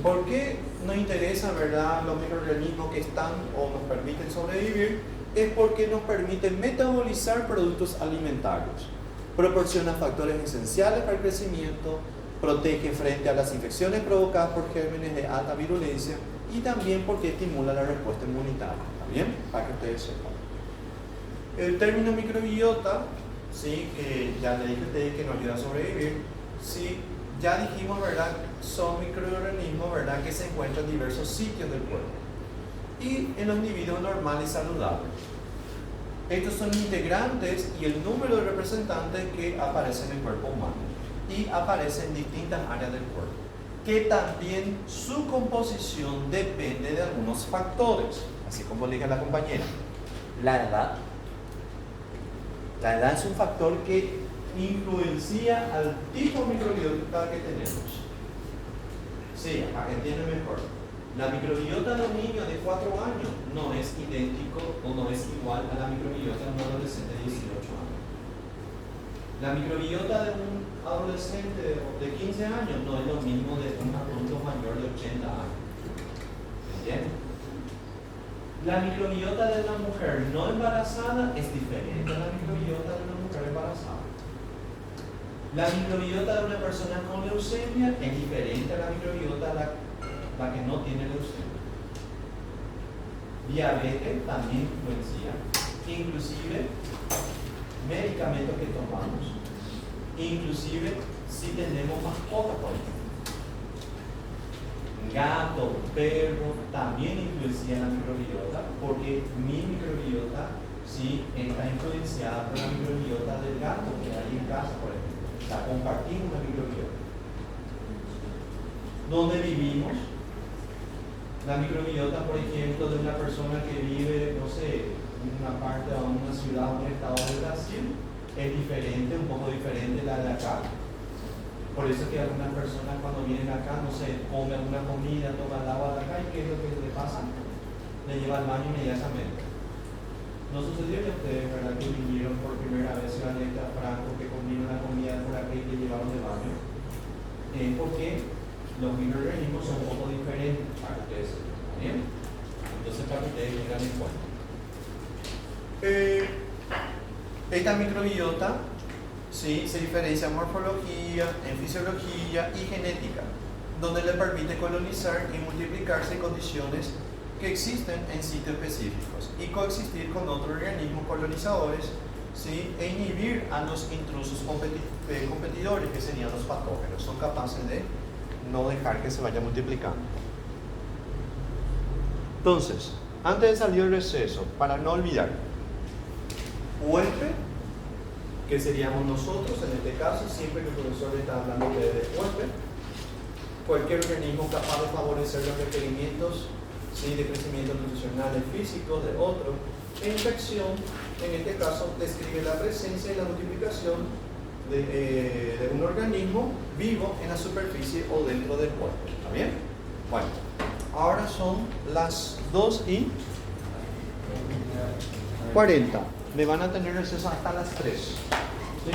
¿Por qué nos interesan, verdad, los microorganismos que están o nos permiten sobrevivir? Es porque nos permiten metabolizar productos alimentarios, proporciona factores esenciales para el crecimiento, protege frente a las infecciones provocadas por gérmenes de alta virulencia y también porque estimula la respuesta inmunitaria. ¿Está bien? Para que ustedes sepan. El término microbiota, ¿sí?, que ya le dije a ustedes que nos ayuda a sobrevivir, ¿sí?, ya dijimos, ¿verdad?, son microorganismos, ¿verdad?, que se encuentran en diversos sitios del cuerpo y en los individuos normales y saludables. Estos son integrantes y el número de representantes que aparecen en el cuerpo humano y aparecen en distintas áreas del cuerpo, que también su composición depende de algunos factores, así como le dije a la compañera. La edad. La edad es un factor que influencia al tipo microbiota que tenemos. Sí, para que entiendan mejor. La microbiota de un niño de 4 años no es idéntico o no es igual a la microbiota de un adolescente de 18 años. La microbiota de un adolescente de 15 años no es lo mismo de un adulto mayor de 80 años. ¿Entienden? La microbiota de una mujer no embarazada es diferente a la microbiota de una mujer embarazada. La microbiota de una persona con leucemia es diferente a la microbiota de la que no tiene leucemia. Diabetes también influencia, inclusive medicamentos que tomamos, inclusive si tenemos mascotas, por ejemplo. Gato, perro, también influencia en la microbiota, porque mi microbiota sí está influenciada por la microbiota del gato que hay en casa, por ejemplo. O sea, compartimos una microbiota. ¿Dónde vivimos? La microbiota, por ejemplo, de una persona que vive, no sé, en una parte o en una ciudad o un estado de Brasil, es diferente, un poco diferente de la de acá. Por eso que algunas personas cuando vienen acá, no sé, comen alguna comida, toman el agua de acá y ¿qué es lo que le pasa? Le lleva al baño inmediatamente. ¿No sucedió que ustedes, verdad, que vinieron por primera vez a Ciudad Franco, que comieron la comida por aquí y que llevaron de baño? Porque los microorganismos son un poco diferentes para que ustedes sepan. ¿Bien? Entonces, para que ustedes tengan en cuenta. Esta microbiota, sí, se diferencia en morfología, en fisiología y genética, donde le permite colonizar y multiplicarse en condiciones que existen en sitios específicos y coexistir con otros organismos colonizadores, ¿sí?, e inhibir a los intrusos competidores, que serían los patógenos. Son capaces de no dejar que se vaya multiplicando. Entonces, antes de salir del receso, para no olvidar, huésped, que seríamos nosotros en este caso, siempre que el profesor está hablando de huésped, cualquier organismo capaz de favorecer los requerimientos, ¿sí?, de crecimiento nutricional y físico de otro, e infección, en este caso describe la presencia y la multiplicación de un organismo vivo en la superficie o dentro del cuerpo. ¿Está bien? Bueno, ahora son las 2:40. Me van a tener receso hasta las 3. ¿Sí?